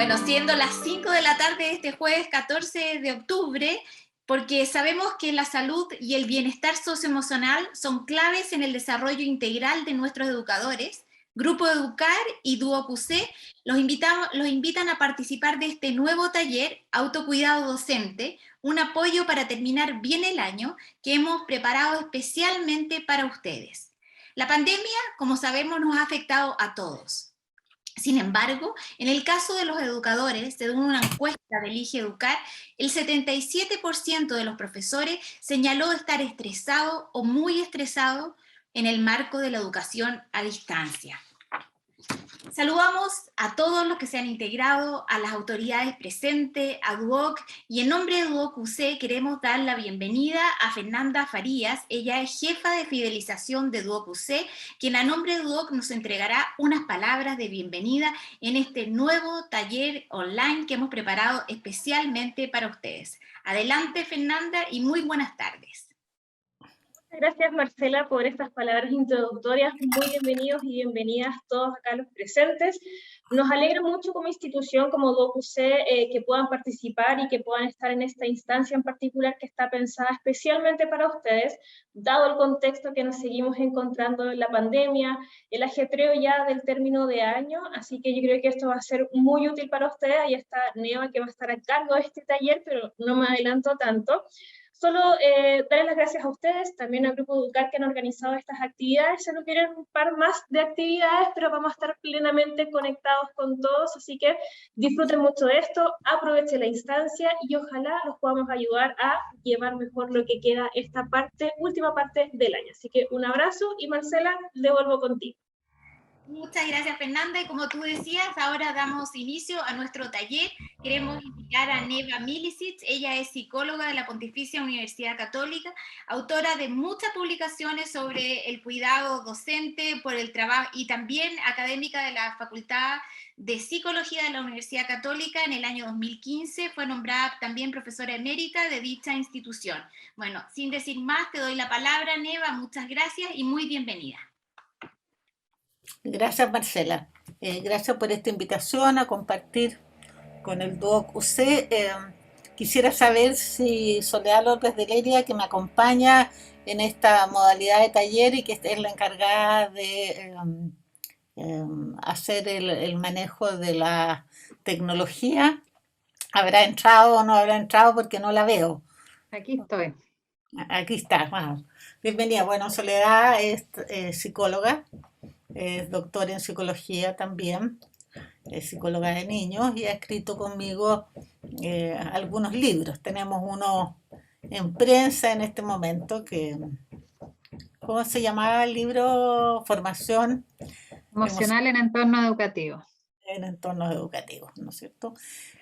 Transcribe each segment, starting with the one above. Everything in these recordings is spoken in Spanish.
Bueno, siendo las 5 de la tarde de este jueves 14 de octubre, porque sabemos que la salud y el bienestar socioemocional son claves en el desarrollo integral de nuestros educadores. Grupo Educar y Duo QC los invitan a participar de este nuevo taller Autocuidado Docente, un apoyo para terminar bien el año que hemos preparado especialmente para ustedes. La pandemia, como sabemos, nos ha afectado a todos. Sin embargo, en el caso de los educadores, según una encuesta de Elige Educar, el 77% de los profesores señaló estar estresado o muy estresado en el marco de la educación a distancia. Saludamos a todos los que se han integrado, a las autoridades presentes, a DUOC, y en nombre de DUOC UC queremos dar la bienvenida a Fernanda Farías. Ella es jefa de fidelización de DUOC UC, quien a nombre de DUOC nos entregará unas palabras de bienvenida en este nuevo taller online que hemos preparado especialmente para ustedes. Adelante, Fernanda, y muy buenas tardes. Gracias, Marcela, por estas palabras introductorias. Muy bienvenidos y bienvenidas todos acá los presentes. Nos alegra mucho como institución, como DOCUC, que puedan participar y que puedan estar en esta instancia en particular que está pensada especialmente para ustedes, dado el contexto que nos seguimos encontrando en la pandemia, el ajetreo ya del término de año, así que yo creo que esto va a ser muy útil para ustedes. Ahí está Neva, que va a estar a cargo de este taller, pero no me adelanto tanto. Solo darles las gracias a ustedes, también al Grupo Educar que han organizado estas actividades. Se nos vienen un par más de actividades, pero vamos a estar plenamente conectados con todos, así que disfruten mucho de esto, aprovechen la instancia y ojalá los podamos ayudar a llevar mejor lo que queda esta parte, última parte del año. Así que un abrazo y Marcela, devuelvo contigo. Muchas gracias, Fernanda, y como tú decías, ahora damos inicio a nuestro taller. Queremos invitar a Neva Milicic. Ella es psicóloga de la Pontificia Universidad Católica, autora de muchas publicaciones sobre el cuidado docente por el trabajo y también académica de la Facultad de Psicología de la Universidad Católica. En el año 2015 fue nombrada también profesora emérita de dicha institución. Bueno, sin decir más, te doy la palabra, Neva. Muchas gracias y muy bienvenida. Gracias, Marcela. Gracias por esta invitación a compartir con el DUOC UC. Quisiera saber si Soledad López de Leria, que me acompaña en esta modalidad de taller y que es la encargada de hacer el manejo de la tecnología, ¿habrá entrado o no habrá entrado? Porque no la veo. Aquí estoy. Aquí está. Wow. Bienvenida. Bueno, Soledad es psicóloga. Es doctora en psicología también, es psicóloga de niños y ha escrito conmigo algunos libros. Tenemos uno en prensa en este momento que, ¿cómo se llamaba el libro? Formación Emocional en entorno educativo. En entornos educativos, ¿no es cierto?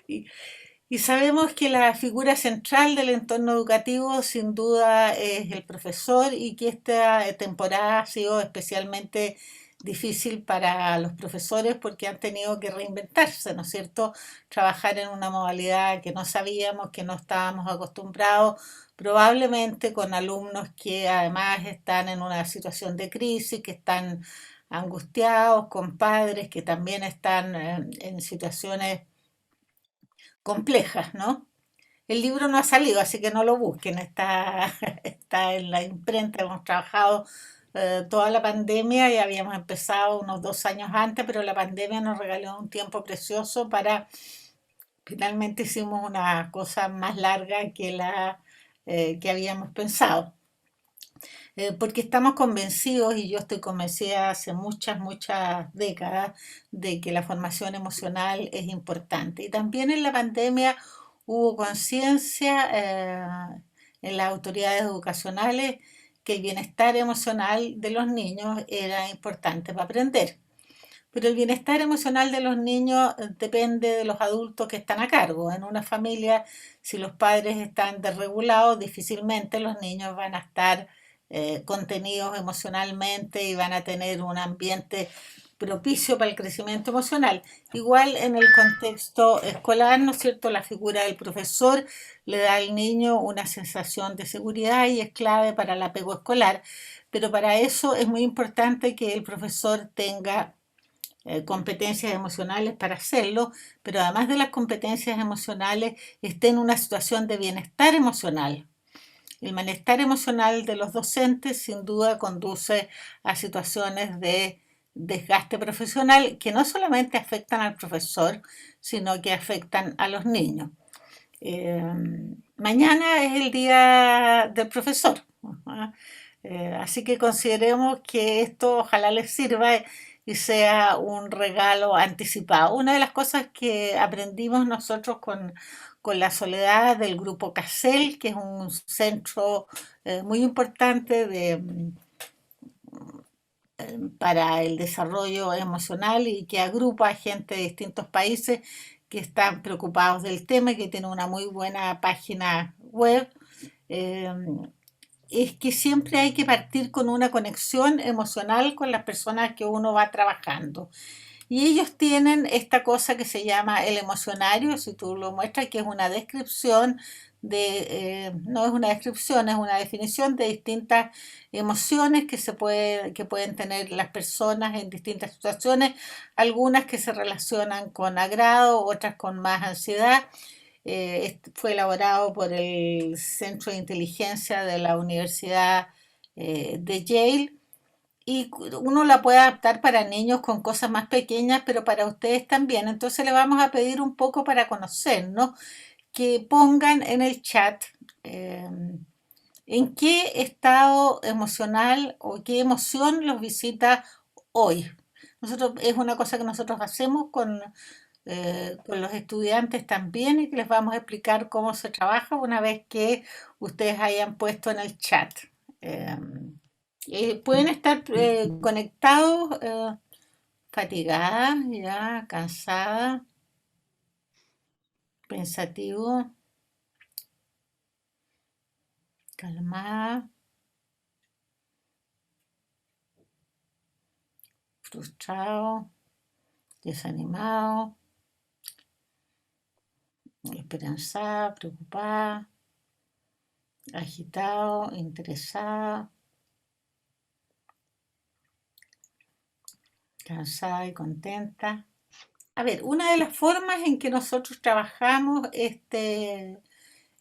Y sabemos que la figura central del entorno educativo sin duda es el profesor y que esta temporada ha sido especialmente difícil para los profesores porque han tenido que reinventarse, ¿no es cierto? Trabajar en una modalidad que no sabíamos, que no estábamos acostumbrados, probablemente con alumnos que además están en una situación de crisis, que están angustiados, con padres que también están en situaciones complejas, ¿no? El libro no ha salido, así que no lo busquen, está en la imprenta, hemos trabajado toda la pandemia y habíamos empezado unos 2 años antes, pero la pandemia nos regaló un tiempo precioso para, finalmente hicimos una cosa más larga que la que habíamos pensado. Porque estamos convencidos, y yo estoy convencida hace muchas décadas, de que la formación emocional es importante. Y también en la pandemia hubo conciencia en las autoridades educacionales que el bienestar emocional de los niños era importante para aprender. Pero el bienestar emocional de los niños depende de los adultos que están a cargo. En una familia, si los padres están desregulados, difícilmente los niños van a estar contenidos emocionalmente y van a tener un ambiente propicio para el crecimiento emocional. Igual en el contexto escolar, ¿no es cierto? La figura del profesor le da al niño una sensación de seguridad y es clave para el apego escolar, pero para eso es muy importante que el profesor tenga competencias emocionales para hacerlo, pero además de las competencias emocionales, esté en una situación de bienestar emocional. El malestar emocional de los docentes sin duda conduce a situaciones de desgaste profesional que no solamente afectan al profesor, sino que afectan a los niños. Eh, Mañana es el día del profesor, ¿ah? Así que consideremos que esto ojalá les sirva y sea un regalo anticipado. Una de las cosas que aprendimos nosotros con la Soledad del grupo CASEL, que es un centro muy importante para el desarrollo emocional y que agrupa a gente de distintos países que están preocupados del tema y que tiene una muy buena página web, eh, es que siempre hay que partir con una conexión emocional con las personas que uno va trabajando. Y ellos tienen esta cosa que se llama el emocionario, si tú lo muestras, que es una descripción no es una descripción, es una definición de distintas emociones que pueden tener las personas en distintas situaciones, algunas que se relacionan con agrado, otras con más ansiedad. Fue elaborado por el Centro de Inteligencia de la Universidad de Yale y uno la puede adaptar para niños con cosas más pequeñas, pero para ustedes también. Entonces le vamos a pedir un poco para conocernos, que pongan en el chat eh, en qué estado emocional o qué emoción los visita hoy. Es una cosa que nosotros hacemos con los estudiantes también y que les vamos a explicar cómo se trabaja una vez que ustedes hayan puesto en el chat. Eh, Pueden estar conectados, fatigadas, ya, cansadas, pensativos, calmadas, frustrados, desanimados, esperanzadas, preocupadas, agitados, interesadas, cansadas y contentas. A ver, una de las formas en que nosotros trabajamos este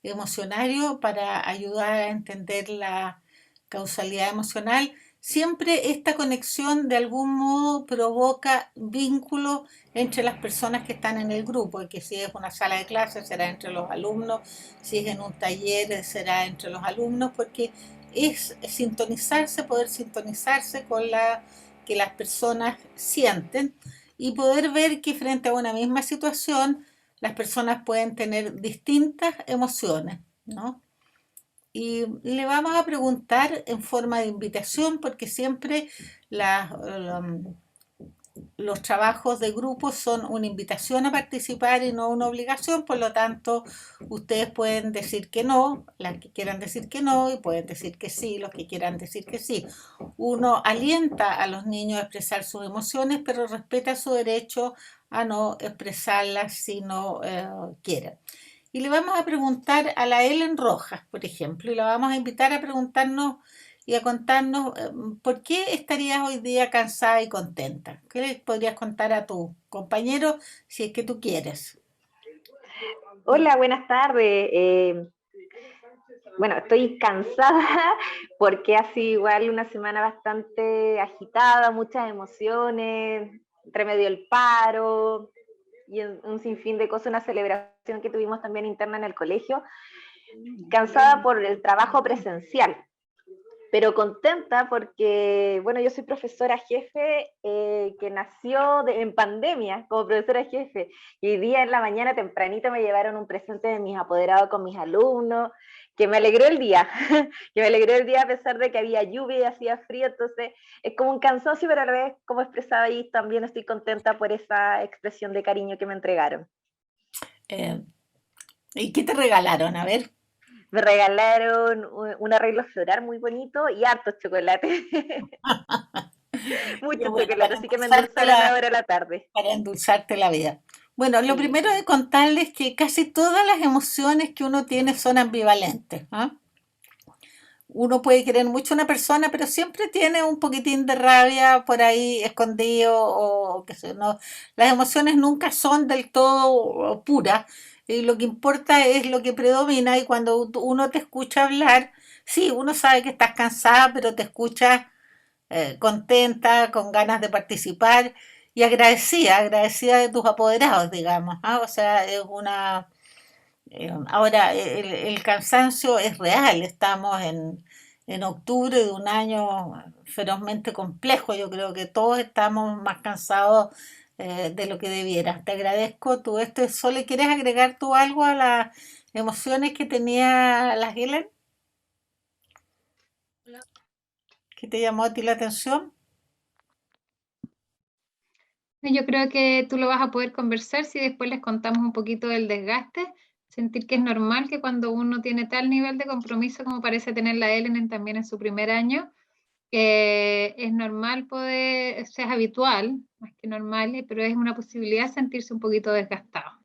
emocionario para ayudar a entender la causalidad emocional, siempre esta conexión de algún modo provoca vínculo entre las personas que están en el grupo, y que si es una sala de clases será entre los alumnos, si es en un taller será entre los alumnos, porque es sintonizarse, poder sintonizarse con la que las personas sienten y poder ver que frente a una misma situación las personas pueden tener distintas emociones, ¿no? Y le vamos a preguntar en forma de invitación, porque siempre los trabajos de grupo son una invitación a participar y no una obligación, por lo tanto, ustedes pueden decir que no, las que quieran decir que no, y pueden decir que sí, los que quieran decir que sí. Uno alienta a los niños a expresar sus emociones, pero respeta su derecho a no expresarlas si no quieren. Y le vamos a preguntar a la Ellen Rojas, por ejemplo, y la vamos a invitar a preguntarnos y a contarnos por qué estarías hoy día cansada y contenta. ¿Qué le podrías contar a tu compañero si es que tú quieres? Hola, buenas tardes. Bueno, estoy cansada porque ha sido igual una semana bastante agitada, muchas emociones, entre medio el paro y un sinfín de cosas, una celebración que tuvimos también interna en el colegio. Cansada por el trabajo presencial, pero contenta porque, bueno, yo soy profesora jefe que nació en pandemia como profesora jefe, y hoy día en la mañana tempranito me llevaron un presente de mis apoderados con mis alumnos, que me alegró el día, que me alegró el día a pesar de que había lluvia y hacía frío, entonces es como un cansancio, pero a la vez, como expresaba ahí, también estoy contenta por esa expresión de cariño que me entregaron. ¿Y qué te regalaron? A ver. Me regalaron un arreglo floral muy bonito y hartos chocolates. Mucho Bueno, chocolate, así que me endulzaron ahora a la tarde. Para endulzarte la vida. Bueno, lo primero de contarles que casi todas las emociones que uno tiene son ambivalentes, ¿ah? uno puede querer mucho a una persona, pero siempre tiene un poquitín de rabia por ahí escondido o qué sé yo, no. Las emociones nunca son del todo puras y lo que importa es lo que predomina y cuando uno te escucha hablar, sí, uno sabe que estás cansada, pero te escucha contenta, con ganas de participar y agradecida de tus apoderados, digamos, ¿ah? O sea, es una... ahora, el cansancio es real, estamos en octubre de un año ferozmente complejo, yo creo que todos estamos más cansados de lo que debiera. Te agradezco tú esto. ¿Solo quieres agregar tú algo a las emociones que tenía la Helen? ¿Qué te llamó a ti la atención? Yo creo que tú lo vas a poder conversar si después les contamos un poquito del desgaste, sentir que es normal que cuando uno tiene tal nivel de compromiso como parece tener la Ellen también en su primer año, es normal poder, o sea, es habitual, más que normal, pero es una posibilidad sentirse un poquito desgastado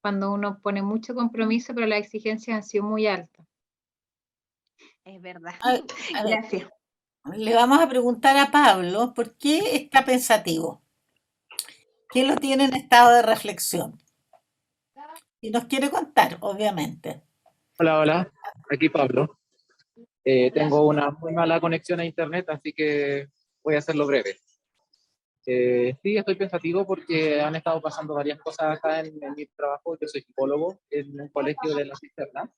cuando uno pone mucho compromiso, pero las exigencias han sido muy altas. Es verdad. A ver, Gracias. le vamos a preguntar a Pablo por qué está pensativo, qué lo tiene en estado de reflexión. Y nos quiere contar, obviamente. Hola, hola, aquí Pablo. Tengo una muy mala conexión a internet, así que voy a hacerlo breve. Sí, estoy pensativo porque han estado pasando varias cosas acá en mi trabajo. Yo soy psicólogo en un colegio de la cisterna.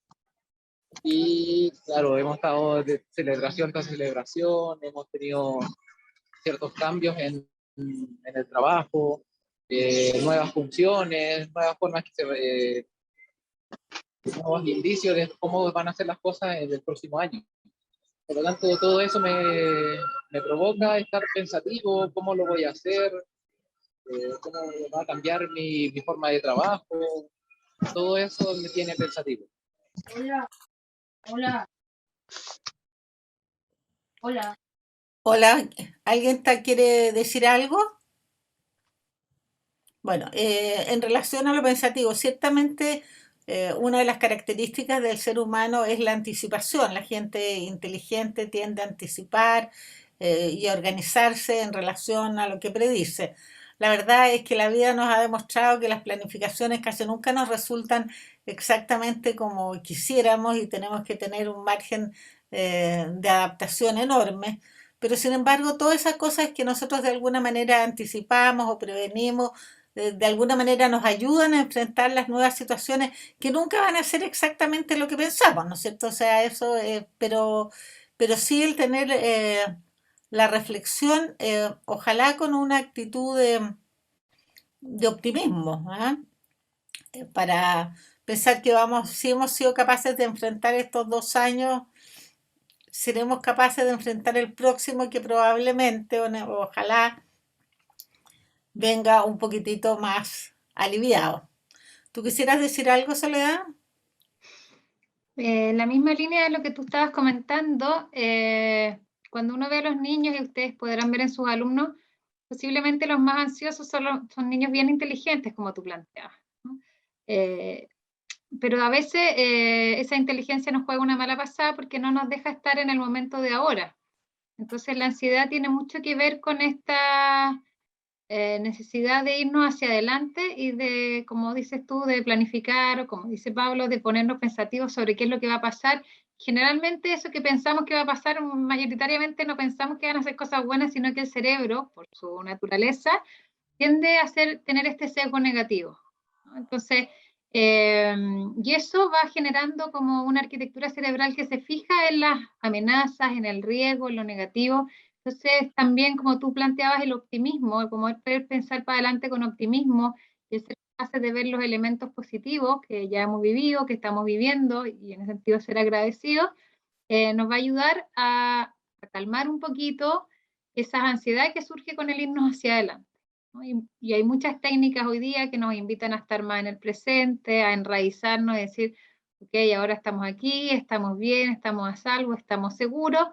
Y claro, hemos estado de celebración tras celebración, hemos tenido ciertos cambios en el trabajo, nuevas funciones, nuevas formas que nuevos indicios de cómo van a ser las cosas en el próximo año. Por lo tanto, todo eso me provoca estar pensativo, cómo lo voy a hacer, cómo va a cambiar mi forma de trabajo. Todo eso me tiene pensativo. Hola, hola, hola. Hola, ¿alguien quiere decir algo? Bueno, en relación a lo pensativo, ciertamente una de las características del ser humano es la anticipación. La gente inteligente tiende a anticipar y a organizarse en relación a lo que predice. La verdad es que la vida nos ha demostrado que las planificaciones casi nunca nos resultan exactamente como quisiéramos y tenemos que tener un margen de adaptación enorme. Pero sin embargo, todas esas cosas que nosotros de alguna manera anticipamos o prevenimos, de alguna manera nos ayudan a enfrentar las nuevas situaciones que nunca van a ser exactamente lo que pensamos, ¿no es cierto? O sea, eso, pero sí el tener la reflexión, ojalá con una actitud de optimismo, ¿ah? Para pensar que vamos, si hemos sido capaces de enfrentar estos 2 años, seremos capaces de enfrentar el próximo que probablemente, ojalá, venga un poquitito más aliviado. ¿Tú quisieras decir algo, Soledad? La misma línea de lo que tú estabas comentando, cuando uno ve a los niños, y ustedes podrán ver en sus alumnos, posiblemente los más ansiosos son niños bien inteligentes, como tú planteabas, ¿no? Pero a veces esa inteligencia nos juega una mala pasada porque no nos deja estar en el momento de ahora. Entonces la ansiedad tiene mucho que ver con esta necesidad de irnos hacia adelante y de, como dices tú, de planificar, o como dice Pablo, de ponernos pensativos sobre qué es lo que va a pasar. Generalmente eso que pensamos que va a pasar, mayoritariamente no pensamos que van a ser cosas buenas, sino que el cerebro, por su naturaleza, tiende a tener este sesgo negativo, ¿no? Entonces, y eso va generando como una arquitectura cerebral que se fija en las amenazas, en el riesgo, en lo negativo. Entonces, también como tú planteabas el optimismo, como el poder pensar para adelante con optimismo y ser capaces de ver los elementos positivos que ya hemos vivido, que estamos viviendo, y en ese sentido ser agradecidos, nos va a ayudar a calmar un poquito esa ansiedad que surge con el irnos hacia adelante, ¿no? Y hay muchas técnicas hoy día que nos invitan a estar más en el presente, a enraizarnos y decir, ok, ahora estamos aquí, estamos bien, estamos a salvo, estamos seguros,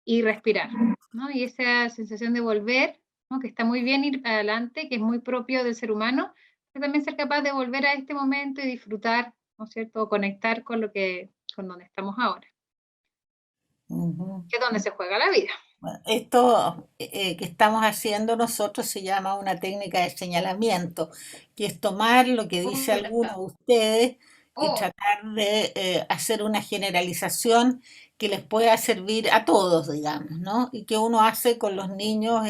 y respirar, ¿no? Y esa sensación de volver, ¿no? Que está muy bien ir adelante, que es muy propio del ser humano, pero también ser capaz de volver a este momento y disfrutar, ¿no es cierto? O conectar con con donde estamos ahora. Ujú. que es donde se juega la vida. Bueno, esto que estamos haciendo nosotros se llama una técnica de señalamiento, que es tomar lo que dice alguno de ustedes y Oh, tratar de hacer una generalización que les pueda servir a todos, digamos, ¿no? Y que uno hace con los niños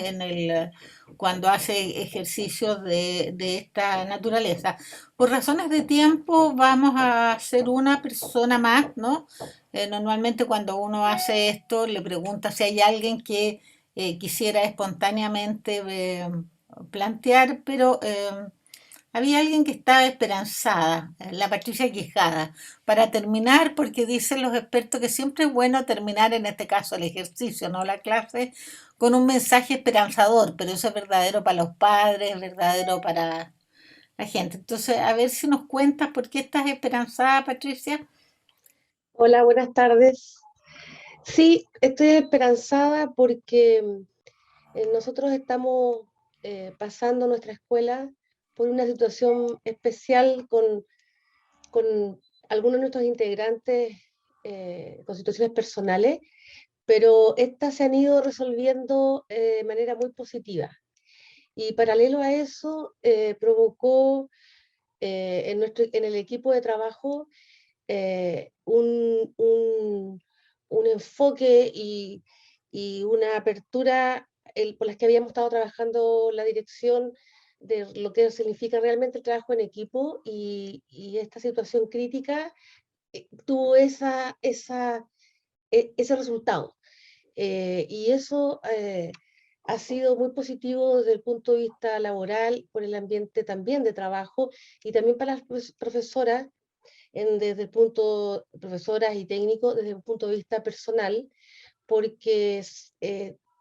cuando hace ejercicios de esta naturaleza. Por razones de tiempo vamos a hacer una persona más, ¿no? Normalmente cuando uno hace esto le pregunta si hay alguien que quisiera espontáneamente plantear, pero había alguien que estaba esperanzada, la Patricia Quijada, para terminar, porque dicen los expertos que siempre es bueno terminar, en este caso el ejercicio, no la clase, con un mensaje esperanzador, pero eso es verdadero para los padres, es verdadero para la gente. Entonces, a ver si nos cuentas por qué estás esperanzada, Patricia. Hola, buenas tardes. Sí, estoy esperanzada porque nosotros estamos pasando nuestra escuela por una situación especial con algunos de nuestros integrantes con situaciones personales, pero estas se han ido resolviendo de manera muy positiva. Y paralelo a eso, provocó en el equipo de trabajo un enfoque y una apertura por las que habíamos estado trabajando la dirección de lo que significa realmente el trabajo en equipo y esta situación crítica tuvo ese resultado. Y eso ha sido muy positivo desde el punto de vista laboral, por el ambiente también de trabajo y también para las profesoras desde el punto, profesoras y técnicos, desde un punto de vista personal, porque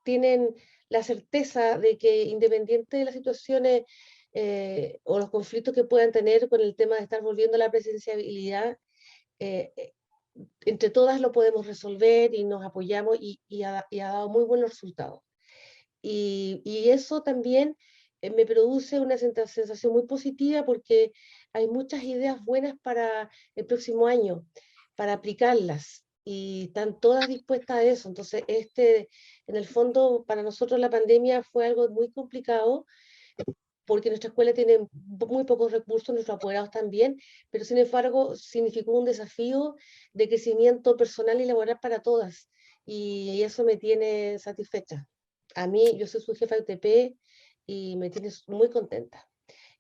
tienen la certeza de que independiente de las situaciones o los conflictos que puedan tener con el tema de estar volviendo a la presenciabilidad, eh, eh, entre todas lo podemos resolver y nos apoyamos y ha dado muy buenos resultados. Y eso también me produce una sensación muy positiva porque hay muchas ideas buenas para el próximo año, para aplicarlas, y están todas dispuestas a eso. Entonces, en el fondo, para nosotros la pandemia fue algo muy complicado porque nuestra escuela tiene muy pocos recursos, nuestros apoderados también, pero sin embargo significó un desafío de crecimiento personal y laboral para todas, y eso me tiene satisfecha. A mí, yo soy su jefa de UTP y me tiene muy contenta.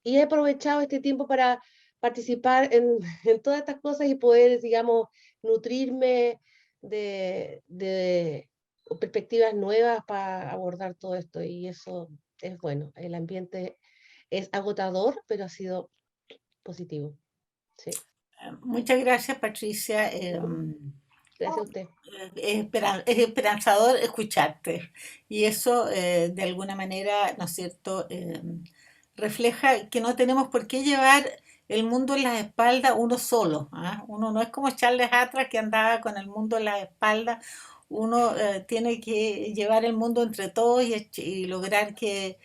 Y he aprovechado este tiempo para participar en todas estas cosas y poder, digamos, nutrirme de perspectivas nuevas para abordar todo esto. Y eso es bueno. El ambiente es agotador, pero ha sido positivo. Sí, Muchas gracias, Patricia. gracias a usted. Es esperanzador escucharte y eso de alguna manera, ¿no es cierto?, refleja que no tenemos por qué llevar el mundo en las espaldas uno solo, ¿ah? Uno no es como Charles Atlas que andaba con el mundo en las espaldas, uno tiene que llevar el mundo entre todos y lograr que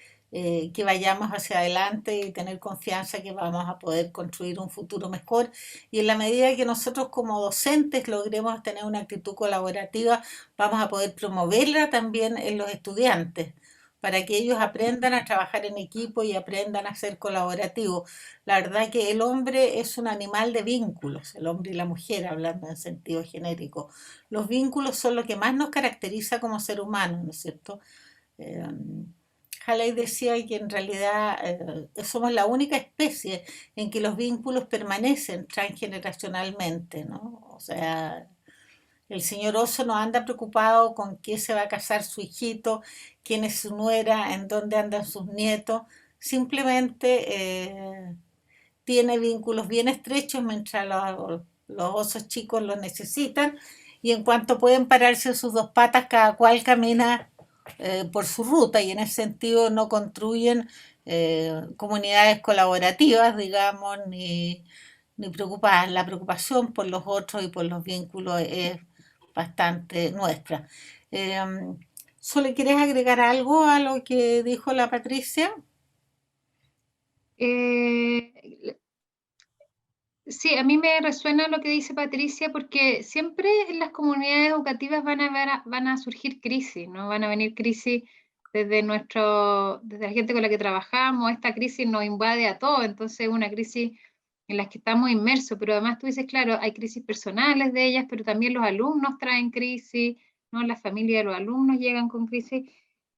vayamos hacia adelante y tener confianza que vamos a poder construir un futuro mejor. Y en la medida que nosotros como docentes logremos tener una actitud colaborativa, vamos a poder promoverla también en los estudiantes, para que ellos aprendan a trabajar en equipo y aprendan a ser colaborativos. La verdad que el hombre es un animal de vínculos, el hombre y la mujer, hablando en sentido genérico. Los vínculos son lo que más nos caracteriza como ser humanos, ¿no es cierto? Eh, Halley decía que en realidad somos la única especie en que los vínculos permanecen transgeneracionalmente, ¿no? O sea, el señor oso no anda preocupado con qué se va a casar su hijito, quién es su nuera, en dónde andan sus nietos. Simplemente tiene vínculos bien estrechos mientras los osos chicos los necesitan y en cuanto pueden pararse sus dos patas, cada cual camina por su ruta y en ese sentido no construyen comunidades colaborativas, digamos, ni preocupadas. La preocupación por los otros y por los vínculos es bastante nuestra. Eh, ¿Solo quieres agregar algo a lo que dijo la Patricia? Eh, Sí, a mí me resuena lo que dice Patricia, porque siempre en las comunidades educativas van a surgir crisis, ¿no? Van a venir crisis desde desde la gente con la que trabajamos. Esta crisis nos invade a todos, entonces es una crisis en la que estamos inmersos, pero además tú dices, claro, hay crisis personales de ellas, pero también los alumnos traen crisis, ¿no? La familia de los alumnos llegan con crisis,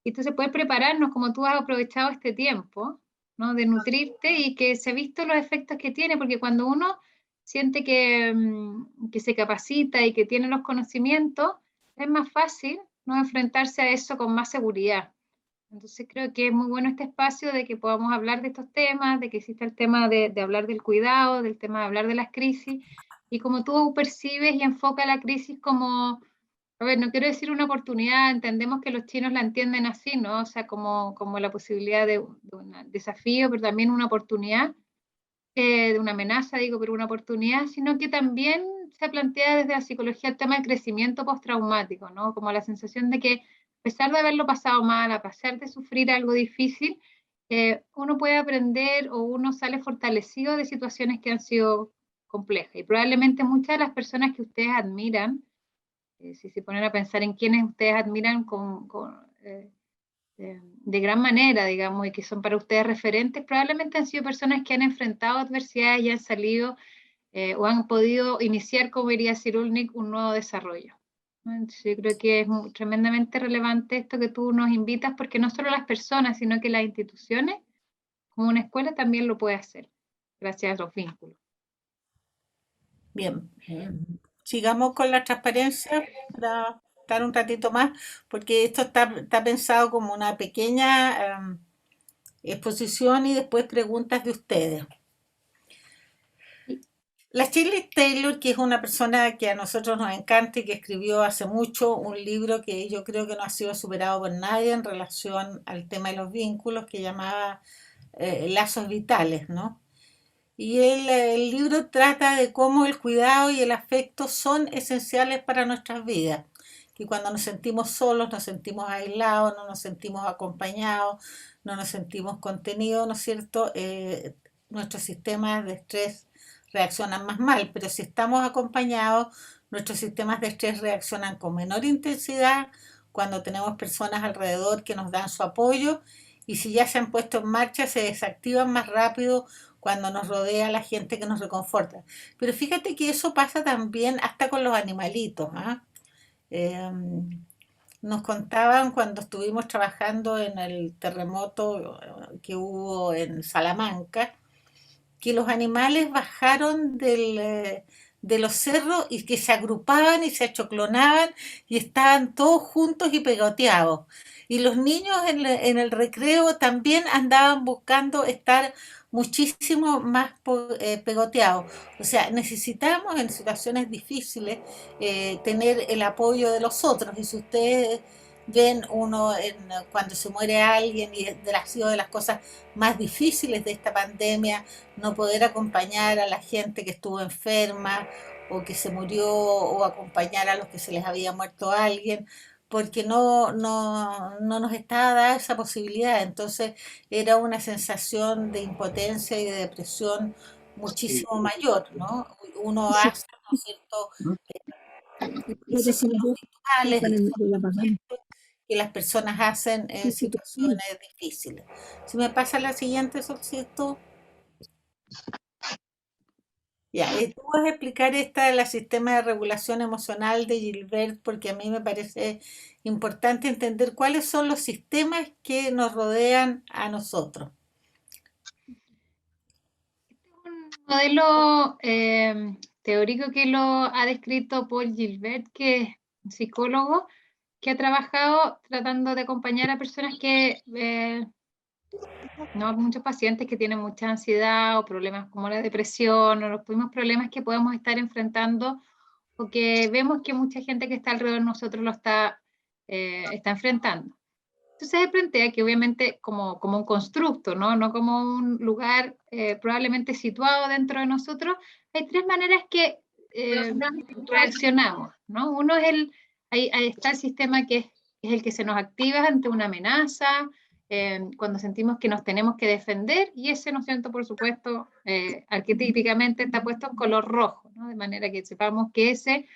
y entonces puedes prepararnos como tú has aprovechado este tiempo, ¿no? De nutrirte, y que se ha visto los efectos que tiene, porque cuando uno siente que se capacita y que tiene los conocimientos, es más fácil, ¿no? Enfrentarse a eso con más seguridad. Entonces creo que es muy bueno este espacio de que podamos hablar de estos temas, de que exista el tema de hablar del cuidado, del tema de hablar de las crisis, y como tú percibes y enfocas la crisis como, a ver, no quiero decir una oportunidad, entendemos que los chinos la entienden así, ¿no? O sea, como la posibilidad de un desafío, pero también una oportunidad, de una amenaza, digo, pero una oportunidad, sino que también se plantea desde la psicología el tema del crecimiento postraumático, ¿no? Como la sensación de que a pesar de haberlo pasado mal, a pesar de sufrir algo difícil, uno puede aprender o uno sale fortalecido de situaciones que han sido complejas. Y probablemente muchas de las personas que ustedes admiran, si se ponen a pensar en quienes ustedes admiran de gran manera, digamos, y que son para ustedes referentes, probablemente han sido personas que han enfrentado adversidades y han salido o han podido iniciar, como diría Cyrulnik, un nuevo desarrollo. Entonces, yo creo que es tremendamente relevante esto que tú nos invitas, porque no solo las personas, sino que las instituciones, como una escuela, también lo puede hacer, gracias a los vínculos. Bien, sigamos con la transparencia para estar un ratito más, porque esto está pensado como una pequeña exposición y después preguntas de ustedes. La Shirley Taylor, que es una persona que a nosotros nos encanta y que escribió hace mucho un libro que yo creo que no ha sido superado por nadie en relación al tema de los vínculos, que llamaba Lazos Vitales, ¿no? Y el libro trata de cómo el cuidado y el afecto son esenciales para nuestras vidas. Que cuando nos sentimos solos, nos sentimos aislados, no nos sentimos acompañados, no nos sentimos contenidos, ¿no es cierto? Nuestros sistemas de estrés reaccionan más mal, pero si estamos acompañados, nuestros sistemas de estrés reaccionan con menor intensidad cuando tenemos personas alrededor que nos dan su apoyo, y si ya se han puesto en marcha, se desactivan más rápido cuando nos rodea la gente que nos reconforta. Pero fíjate que eso pasa también hasta con los animalitos, ¿ah? Nos contaban cuando estuvimos trabajando en el terremoto que hubo en Salamanca, que los animales bajaron de los cerros y que se agrupaban y se achoclonaban y estaban todos juntos y pegoteados. Y los niños en el recreo también andaban buscando estar muchísimo más pegoteados. O sea, necesitamos en situaciones difíciles tener el apoyo de los otros. Y si ustedes ven cuando se muere alguien, y ha sido de las cosas más difíciles de esta pandemia, no poder acompañar a la gente que estuvo enferma o que se murió, o acompañar a los que se les había muerto alguien, porque no nos estaba dada esa posibilidad. Entonces era una sensación de impotencia y de depresión muchísimo mayor, ¿no? Uno hace, ¿no es cierto?, ejercicios rituales, que las personas hacen en situaciones difíciles. Si me pasa la siguiente, Solcito. Ya, tú vas a explicar esta de la sistema de regulación emocional de Gilbert, porque a mí me parece importante entender cuáles son los sistemas que nos rodean a nosotros. Un modelo teórico que lo ha descrito Paul Gilbert, que es un psicólogo que ha trabajado tratando de acompañar a personas que, no, muchos pacientes que tienen mucha ansiedad o problemas como la depresión o los mismos problemas que podemos estar enfrentando, o que vemos que mucha gente que está alrededor de nosotros lo está enfrentando. Entonces se plantea que obviamente como un constructo, ¿no? No como un lugar probablemente situado dentro de nosotros, hay tres maneras que reaccionamos, ¿no? Uno es ahí está el sistema que es el que se nos activa ante una amenaza, cuando sentimos que nos tenemos que defender, y ese, ¿no es cierto?, por supuesto, arquetípicamente está puesto en color rojo, ¿no? De manera que sepamos que ese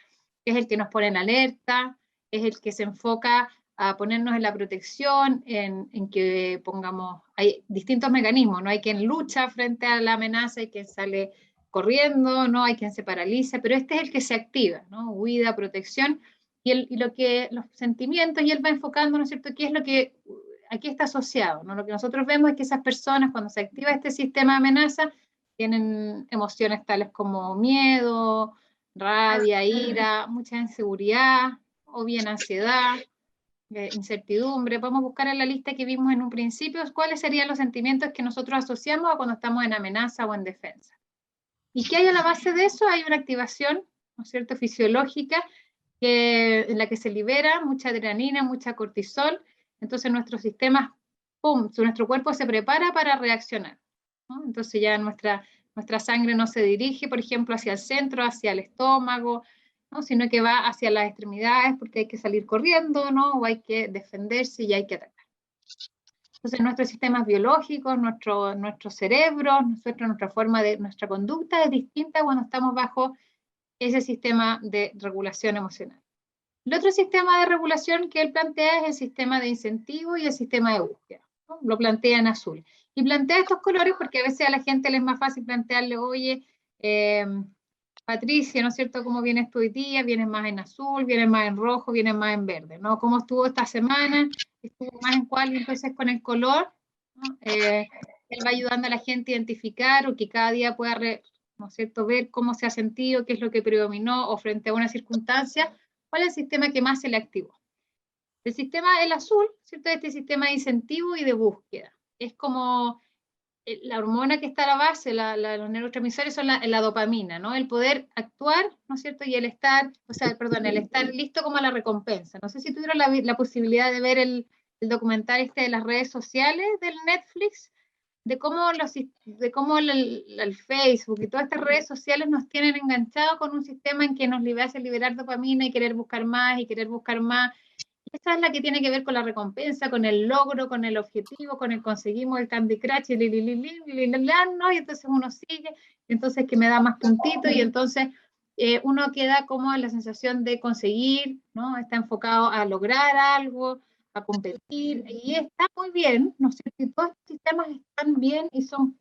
es el que nos pone en alerta, es el que se enfoca a ponernos en la protección, en que pongamos, hay distintos mecanismos, ¿no? Hay quien lucha frente a la amenaza, hay quien sale corriendo, ¿no? Hay quien se paraliza, pero este es el que se activa, ¿no? Huida, protección, y los sentimientos, y él va enfocando, ¿no es cierto?, qué es lo que aquí está asociado, ¿no? Lo que nosotros vemos es que esas personas, cuando se activa este sistema de amenaza, tienen emociones tales como miedo, rabia, ira, mucha inseguridad, o bien ansiedad, incertidumbre. Podemos buscar en la lista que vimos en un principio cuáles serían los sentimientos que nosotros asociamos a cuando estamos en amenaza o en defensa. ¿Y qué hay a la base de eso? Hay una activación, ¿no es cierto?, fisiológica, en la que se libera mucha adrenalina, mucha cortisol. Entonces nuestro sistema, ¡pum!, nuestro cuerpo se prepara para reaccionar, ¿no? Entonces ya nuestra sangre no se dirige, por ejemplo, hacia el centro, hacia el estómago, ¿no?, sino que va hacia las extremidades porque hay que salir corriendo, ¿no?, o hay que defenderse y hay que atacar. Entonces nuestros sistemas biológicos, nuestro cerebro, nuestra conducta es distinta cuando estamos bajo ese sistema de regulación emocional. El otro sistema de regulación que él plantea es el sistema de incentivo y el sistema de búsqueda, ¿no? Lo plantea en azul. Y plantea estos colores porque a veces a la gente le es más fácil plantearle, oye, Patricia, ¿no es cierto?, ¿cómo vienes tú hoy día? ¿Vienes más en azul? ¿Vienes más en rojo? ¿Vienes más en verde? ¿No? ¿Cómo estuvo esta semana? ¿Estuvo más en cuál? Y entonces con el color, ¿no?, él va ayudando a la gente a identificar o que cada día pueda, ¿no es cierto?, ver cómo se ha sentido, qué es lo que predominó o frente a una circunstancia, cuál es el sistema que más se le activó. El azul, ¿cierto?, este sistema de incentivo y de búsqueda. Es como la hormona que está a la base, los neurotransmisores son la dopamina, ¿no? El poder actuar, ¿no es cierto? Y el estar listo como a la recompensa. No sé si tuvieron la posibilidad de ver el documental de las redes sociales del Netflix, de cómo el Facebook y todas estas redes sociales nos tienen enganchados con un sistema en que nos hace liberar dopamina y querer buscar más y querer buscar más. Esa es la que tiene que ver con la recompensa, con el logro, con el objetivo, con el conseguimos el Candy Crush, ¿no? Y entonces uno sigue, entonces que me da más puntitos, y entonces uno queda como en la sensación de conseguir, ¿no? Está enfocado a lograr algo, a competir, y está muy bien, no sé si todos estos sistemas están bien y son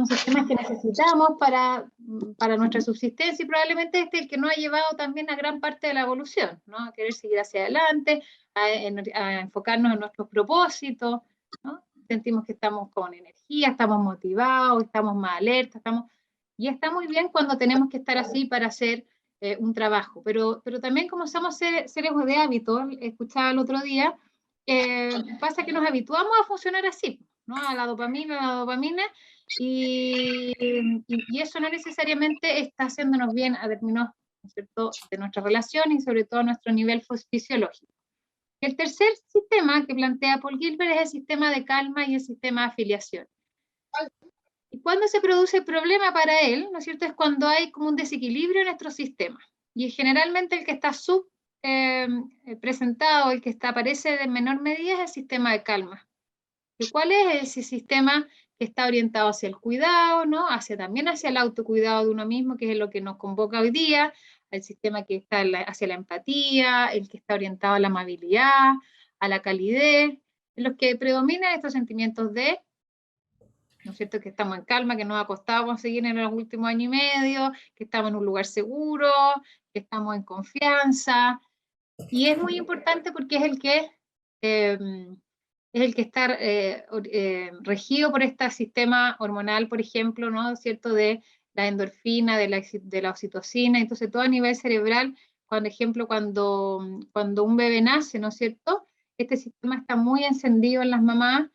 sistemas que necesitamos para nuestra subsistencia, y probablemente este es el que nos ha llevado también a gran parte de la evolución, ¿no? A querer seguir hacia adelante, a enfocarnos en nuestros propósitos, ¿no? Sentimos que estamos con energía, estamos motivados, estamos más alerta, y está muy bien cuando tenemos que estar así para hacer un trabajo, pero también como somos seres de hábitos, escuchaba el otro día, pasa que nos habituamos a funcionar así, ¿no? A la dopamina, y eso no necesariamente está haciéndonos bien a términos, ¿no es cierto?, de nuestra relación y sobre todo a nuestro nivel fisiológico. El tercer sistema que plantea Paul Gilbert es el sistema de calma y el sistema de afiliación. Y cuando se produce el problema para él, ¿no es cierto?, es cuando hay como un desequilibrio en nuestro sistema. Y generalmente el que está presentado, el que aparece en menor medida es el sistema de calma. ¿Y cuál es ese sistema que está orientado hacia el cuidado, ¿no? También hacia el autocuidado de uno mismo, que es lo que nos convoca hoy día, el sistema que está hacia la empatía, el que está orientado a la amabilidad, a la calidez, en los que predominan estos sentimientos de, ¿no es cierto?, que estamos en calma, que nos ha costado conseguir en los últimos años y medio, que estamos en un lugar seguro, que estamos en confianza, y es muy importante porque es el que está regido por este sistema hormonal, por ejemplo, ¿no es cierto?, de la endorfina, de la oxitocina. Entonces todo a nivel cerebral, por ejemplo, cuando un bebé nace, ¿no es cierto?, este sistema está muy encendido en las mamás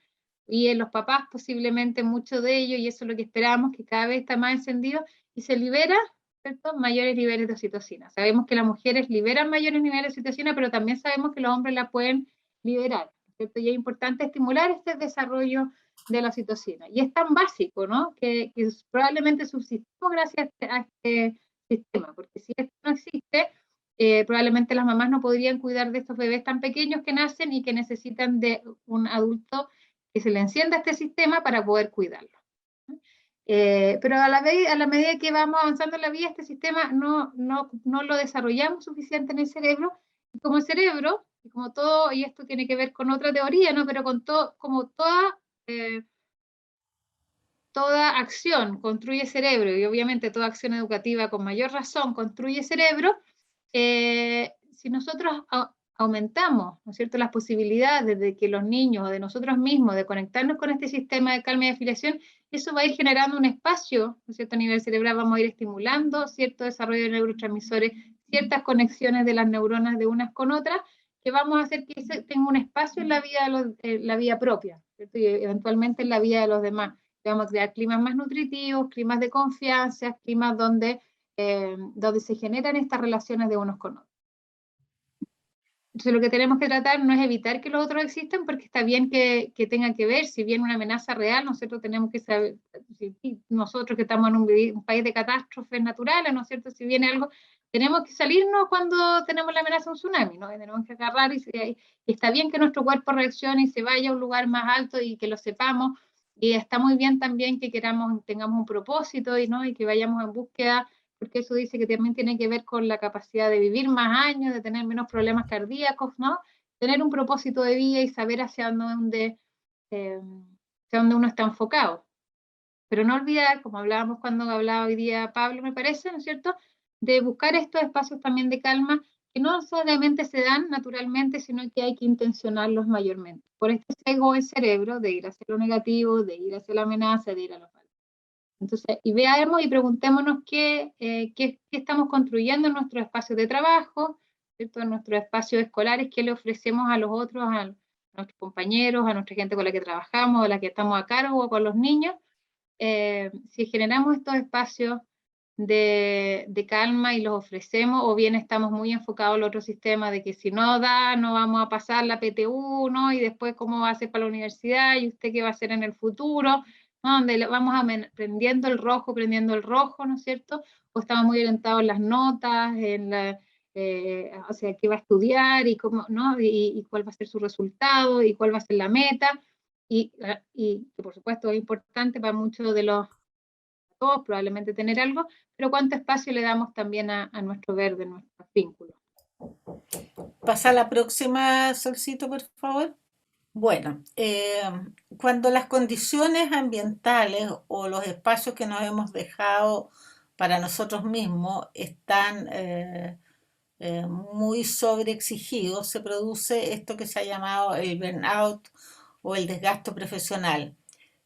y en los papás posiblemente mucho de ellos, y eso es lo que esperamos, que cada vez está más encendido y se libera, ¿cierto?, mayores niveles de oxitocina. Sabemos que las mujeres liberan mayores niveles de oxitocina, pero también sabemos que los hombres la pueden liberar, ¿cierto? Y es importante estimular este desarrollo de la oxitocina. Y es tan básico, ¿no?, que probablemente subsistimos gracias a este sistema, porque si esto no existe, probablemente las mamás no podrían cuidar de estos bebés tan pequeños que nacen y que necesitan de un adulto que se le encienda este sistema para poder cuidarlo. Pero a la medida que vamos avanzando en la vida, este sistema no lo desarrollamos suficiente en el cerebro, y como el cerebro, y como todo, y esto tiene que ver con otra teoría, ¿no? Pero con todo, como toda acción construye cerebro, y obviamente toda acción educativa con mayor razón construye cerebro, si nosotros aumentamos, ¿no es cierto?, las posibilidades de que los niños o de nosotros mismos de conectarnos con este sistema de calma y afiliación, eso va a ir generando un espacio, ¿no es cierto?, a nivel cerebral vamos a ir estimulando cierto desarrollo de neurotransmisores, ciertas conexiones de las neuronas de unas con otras, que vamos a hacer que tenga un espacio en la vida, la vida propia, ¿cierto?, y eventualmente en la vida de los demás. Vamos a crear climas más nutritivos, climas de confianza, climas donde se generan estas relaciones de unos con otros. Entonces lo que tenemos que tratar no es evitar que los otros existan, porque está bien que tengan que ver, si viene una amenaza real, nosotros tenemos que saber, nosotros que estamos en un país de catástrofes naturales, ¿no es cierto?, si viene algo, tenemos que salirnos cuando tenemos la amenaza de un tsunami, ¿no? Y tenemos que agarrar, y está bien que nuestro cuerpo reaccione y se vaya a un lugar más alto y que lo sepamos, y está muy bien también que tengamos un propósito ¿no? Y que vayamos en búsqueda, porque eso dice que también tiene que ver con la capacidad de vivir más años, de tener menos problemas cardíacos, ¿no? Tener un propósito de vida y saber hacia dónde uno está enfocado. Pero no olvidar, como hablábamos cuando hablaba hoy día Pablo, me parece, ¿no es cierto?, de buscar estos espacios también de calma, que no solamente se dan naturalmente, sino que hay que intencionarlos mayormente. Por este sesgo del cerebro de ir hacia lo negativo, de ir hacia la amenaza, de ir a lo malo. Entonces, y veamos y preguntémonos qué estamos construyendo en nuestros espacios de trabajo, ¿cierto?, en nuestros espacios escolares, qué le ofrecemos a los otros, a nuestros compañeros, a nuestra gente con la que trabajamos, a la que estamos a cargo, o con los niños. Si generamos estos espacios de calma y los ofrecemos, o bien estamos muy enfocados en el otro sistema de que si no da, no vamos a pasar la PTU, ¿no? Y después cómo va a ser para la universidad, y usted qué va a hacer en el futuro, ¿no? Donde vamos prendiendo el rojo, ¿no es cierto? O estamos muy orientados en las notas, o sea, qué va a estudiar, y cómo, ¿no? Y cuál va a ser su resultado, y cuál va a ser la meta, y que por supuesto es importante para muchos de todos probablemente tener algo, pero cuánto espacio le damos también a nuestro verde, nuestros vínculos. Pasa a la próxima, Solcito, por favor. Bueno, cuando las condiciones ambientales o los espacios que nos hemos dejado para nosotros mismos están muy sobreexigidos, se produce esto que se ha llamado el burnout o el desgaste profesional,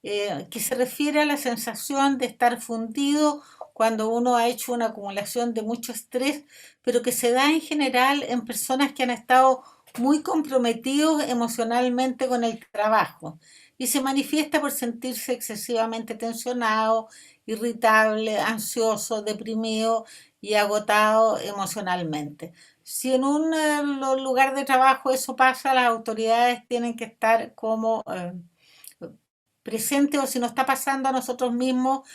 que se refiere a la sensación de estar fundido cuando uno ha hecho una acumulación de mucho estrés, pero que se da en general en personas que han estado muy comprometidos emocionalmente con el trabajo, y se manifiesta por sentirse excesivamente tensionado, irritable, ansioso, deprimido y agotado emocionalmente. Si en un lugar de trabajo eso pasa, las autoridades tienen que estar como presentes, o si nos está pasando a nosotros mismos,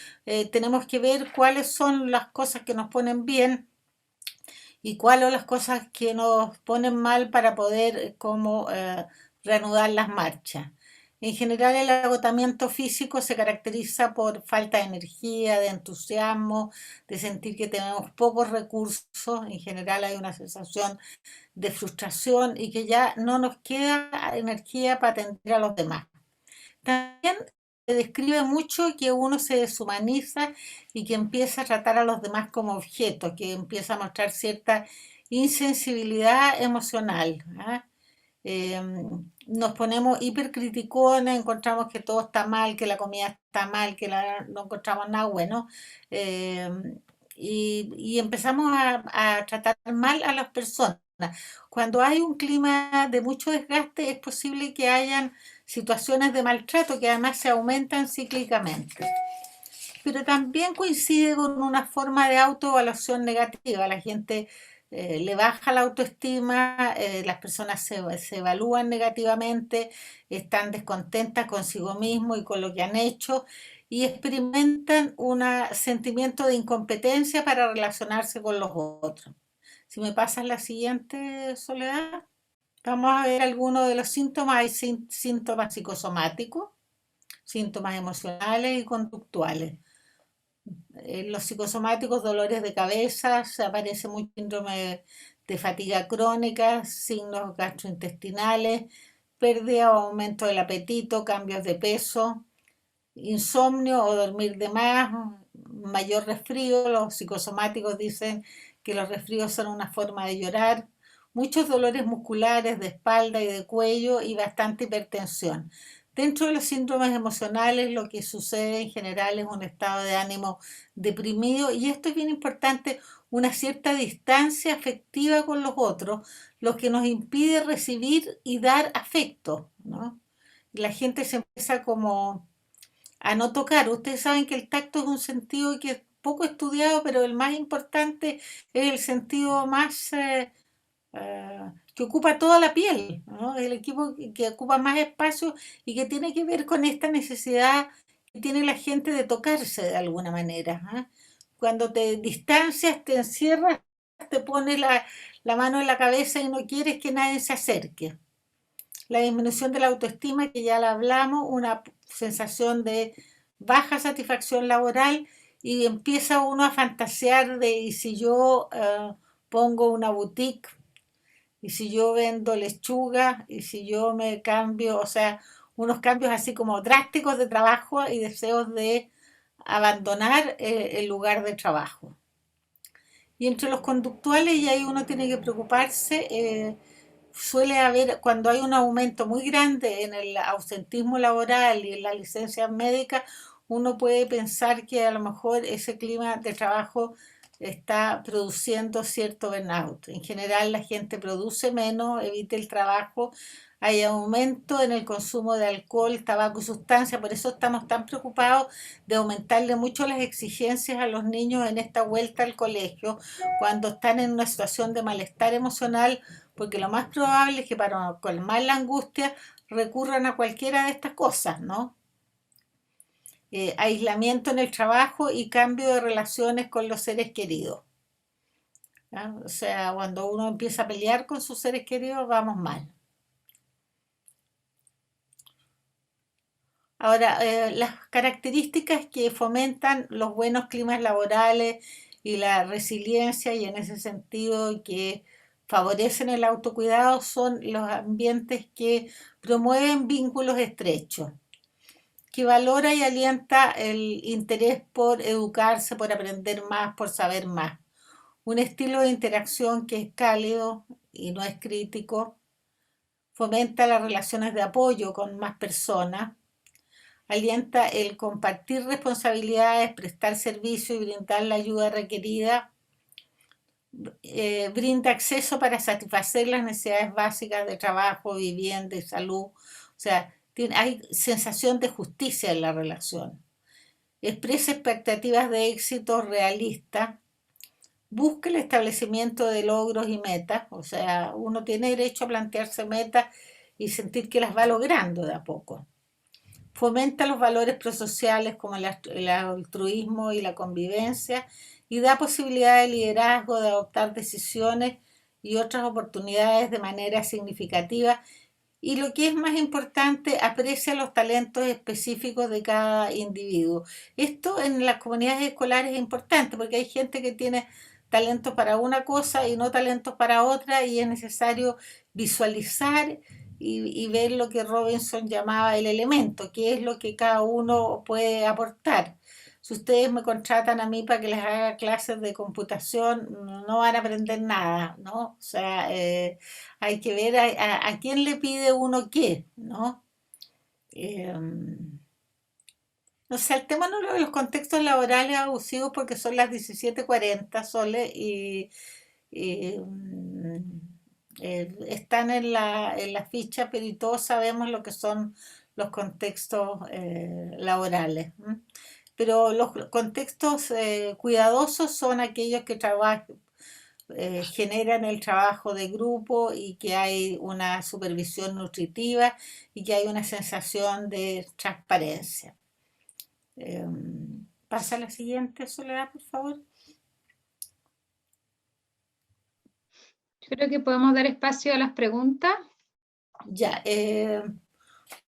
tenemos que ver cuáles son las cosas que nos ponen bien y cuáles son las cosas que nos ponen mal para poder reanudar las marchas. En general, el agotamiento físico se caracteriza por falta de energía, de entusiasmo, de sentir que tenemos pocos recursos. En general hay una sensación de frustración y que ya no nos queda energía para atender a los demás. También se describe mucho que uno se deshumaniza y que empieza a tratar a los demás como objetos, que empieza a mostrar cierta insensibilidad emocional, nos ponemos hipercriticones, encontramos que todo está mal, que la comida está mal, que no encontramos nada bueno, y empezamos a tratar mal a las personas. Cuando hay un clima de mucho desgaste, es posible que hayan situaciones de maltrato que además se aumentan cíclicamente. Pero también coincide con una forma de autoevaluación negativa. La gente le baja la autoestima, las personas se evalúan negativamente, están descontentas consigo mismo y con lo que han hecho, y experimentan un sentimiento de incompetencia para relacionarse con los otros. Si me pasas la siguiente, Soledad. Vamos a ver algunos de los síntomas. Hay síntomas psicosomáticos, síntomas emocionales y conductuales. Los psicosomáticos, dolores de cabeza, se aparece mucho síndrome de fatiga crónica, signos gastrointestinales, pérdida o aumento del apetito, cambios de peso, insomnio o dormir de más, mayor resfrío. Los psicosomáticos dicen que los resfríos son una forma de llorar, muchos dolores musculares de espalda y de cuello y bastante hipertensión. Dentro de los síndromes emocionales, lo que sucede en general es un estado de ánimo deprimido, y esto es bien importante, una cierta distancia afectiva con los otros, lo que nos impide recibir y dar afecto, ¿no? La gente se empieza como a no tocar. Ustedes saben que el tacto es un sentido que es poco estudiado, pero el más importante es el sentido más que ocupa toda la piel, ¿no? El equipo que ocupa más espacio y que tiene que ver con esta necesidad que tiene la gente de tocarse de alguna manera, ¿ah? Cuando te distancias, te encierras, te pones la mano en la cabeza y no quieres que nadie se acerque. La disminución de la autoestima, que ya la hablamos, una sensación de baja satisfacción laboral, y empieza uno a fantasear de, ¿y si yo pongo una boutique? ¿Y si yo vendo lechuga? ¿Y si yo me cambio? O sea, unos cambios así como drásticos de trabajo y deseos de abandonar el lugar de trabajo. Y entre los conductuales, y ahí uno tiene que preocuparse, suele haber, cuando hay un aumento muy grande en el ausentismo laboral y en las licencias médicas, uno puede pensar que a lo mejor ese clima de trabajo está produciendo cierto burnout. En general la gente produce menos, evita el trabajo, hay aumento en el consumo de alcohol, tabaco y sustancias. Por eso estamos tan preocupados de aumentarle mucho las exigencias a los niños en esta vuelta al colegio, cuando están en una situación de malestar emocional, porque lo más probable es que para colmar la angustia recurran a cualquiera de estas cosas, ¿no? Aislamiento en el trabajo y cambio de relaciones con los seres queridos, ¿ya? O sea, cuando uno empieza a pelear con sus seres queridos, vamos mal. Ahora, las características que fomentan los buenos climas laborales y la resiliencia, y en ese sentido que favorecen el autocuidado, son los ambientes que promueven vínculos estrechos, que valora y alienta el interés por educarse, por aprender más, por saber más. Un estilo de interacción que es cálido y no es crítico, fomenta las relaciones de apoyo con más personas, alienta el compartir responsabilidades, prestar servicio y brindar la ayuda requerida, brinda acceso para satisfacer las necesidades básicas de trabajo, vivienda y salud. O sea, hay sensación de justicia en la relación. Expresa expectativas de éxito realistas, busca el establecimiento de logros y metas. O sea, uno tiene derecho a plantearse metas y sentir que las va logrando de a poco. Fomenta los valores prosociales como el altruismo y la convivencia, y da posibilidad de liderazgo, de adoptar decisiones y otras oportunidades de manera significativa. Y lo que es más importante, aprecia los talentos específicos de cada individuo. Esto en las comunidades escolares es importante, porque hay gente que tiene talentos para una cosa y no talentos para otra, y es necesario visualizar y ver lo que Robinson llamaba el elemento, qué es lo que cada uno puede aportar. Si ustedes me contratan a mí para que les haga clases de computación, no van a aprender nada, ¿no? O sea, hay que ver a quién le pide uno qué, ¿no? No sé, el tema no es de los contextos laborales abusivos, porque son las 17:40, Sole, y, están en la ficha, pero y todos sabemos lo que son los contextos laborales. Pero los contextos cuidadosos son aquellos que generan el trabajo de grupo, y que hay una supervisión nutritiva y que hay una sensación de transparencia. Pasa a la siguiente, Soledad, por favor. Yo creo que podemos dar espacio a las preguntas. Ya,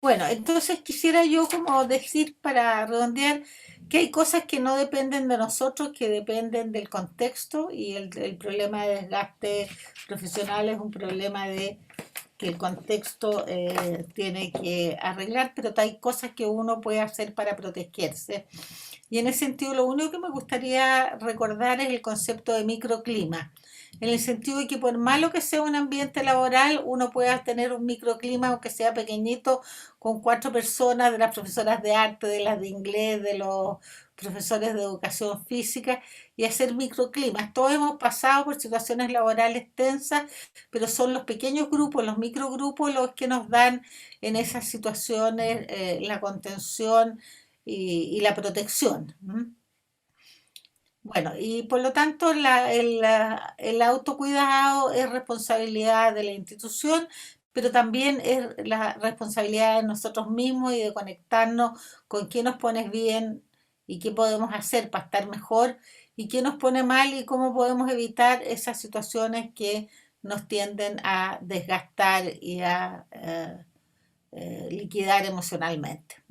bueno, entonces quisiera yo como decir para redondear que hay cosas que no dependen de nosotros, que dependen del contexto y el problema de desgaste profesional es un problema de que el contexto tiene que arreglar, pero hay cosas que uno puede hacer para protegerse. Y en ese sentido, lo único que me gustaría recordar es el concepto de microclima, en el sentido de que por malo que sea un ambiente laboral, uno pueda tener un microclima, aunque sea pequeñito, con 4 personas, de las profesoras de arte, de las de inglés, de los profesores de educación física, y hacer microclimas. Todos hemos pasado por situaciones laborales tensas, pero son los pequeños grupos, los microgrupos, los que nos dan en esas situaciones la contención y la protección. Bueno, y por lo tanto el autocuidado es responsabilidad de la institución, pero también es la responsabilidad de nosotros mismos y de conectarnos con qué nos pone bien y qué podemos hacer para estar mejor y qué nos pone mal y cómo podemos evitar esas situaciones que nos tienden a desgastar y a liquidar emocionalmente.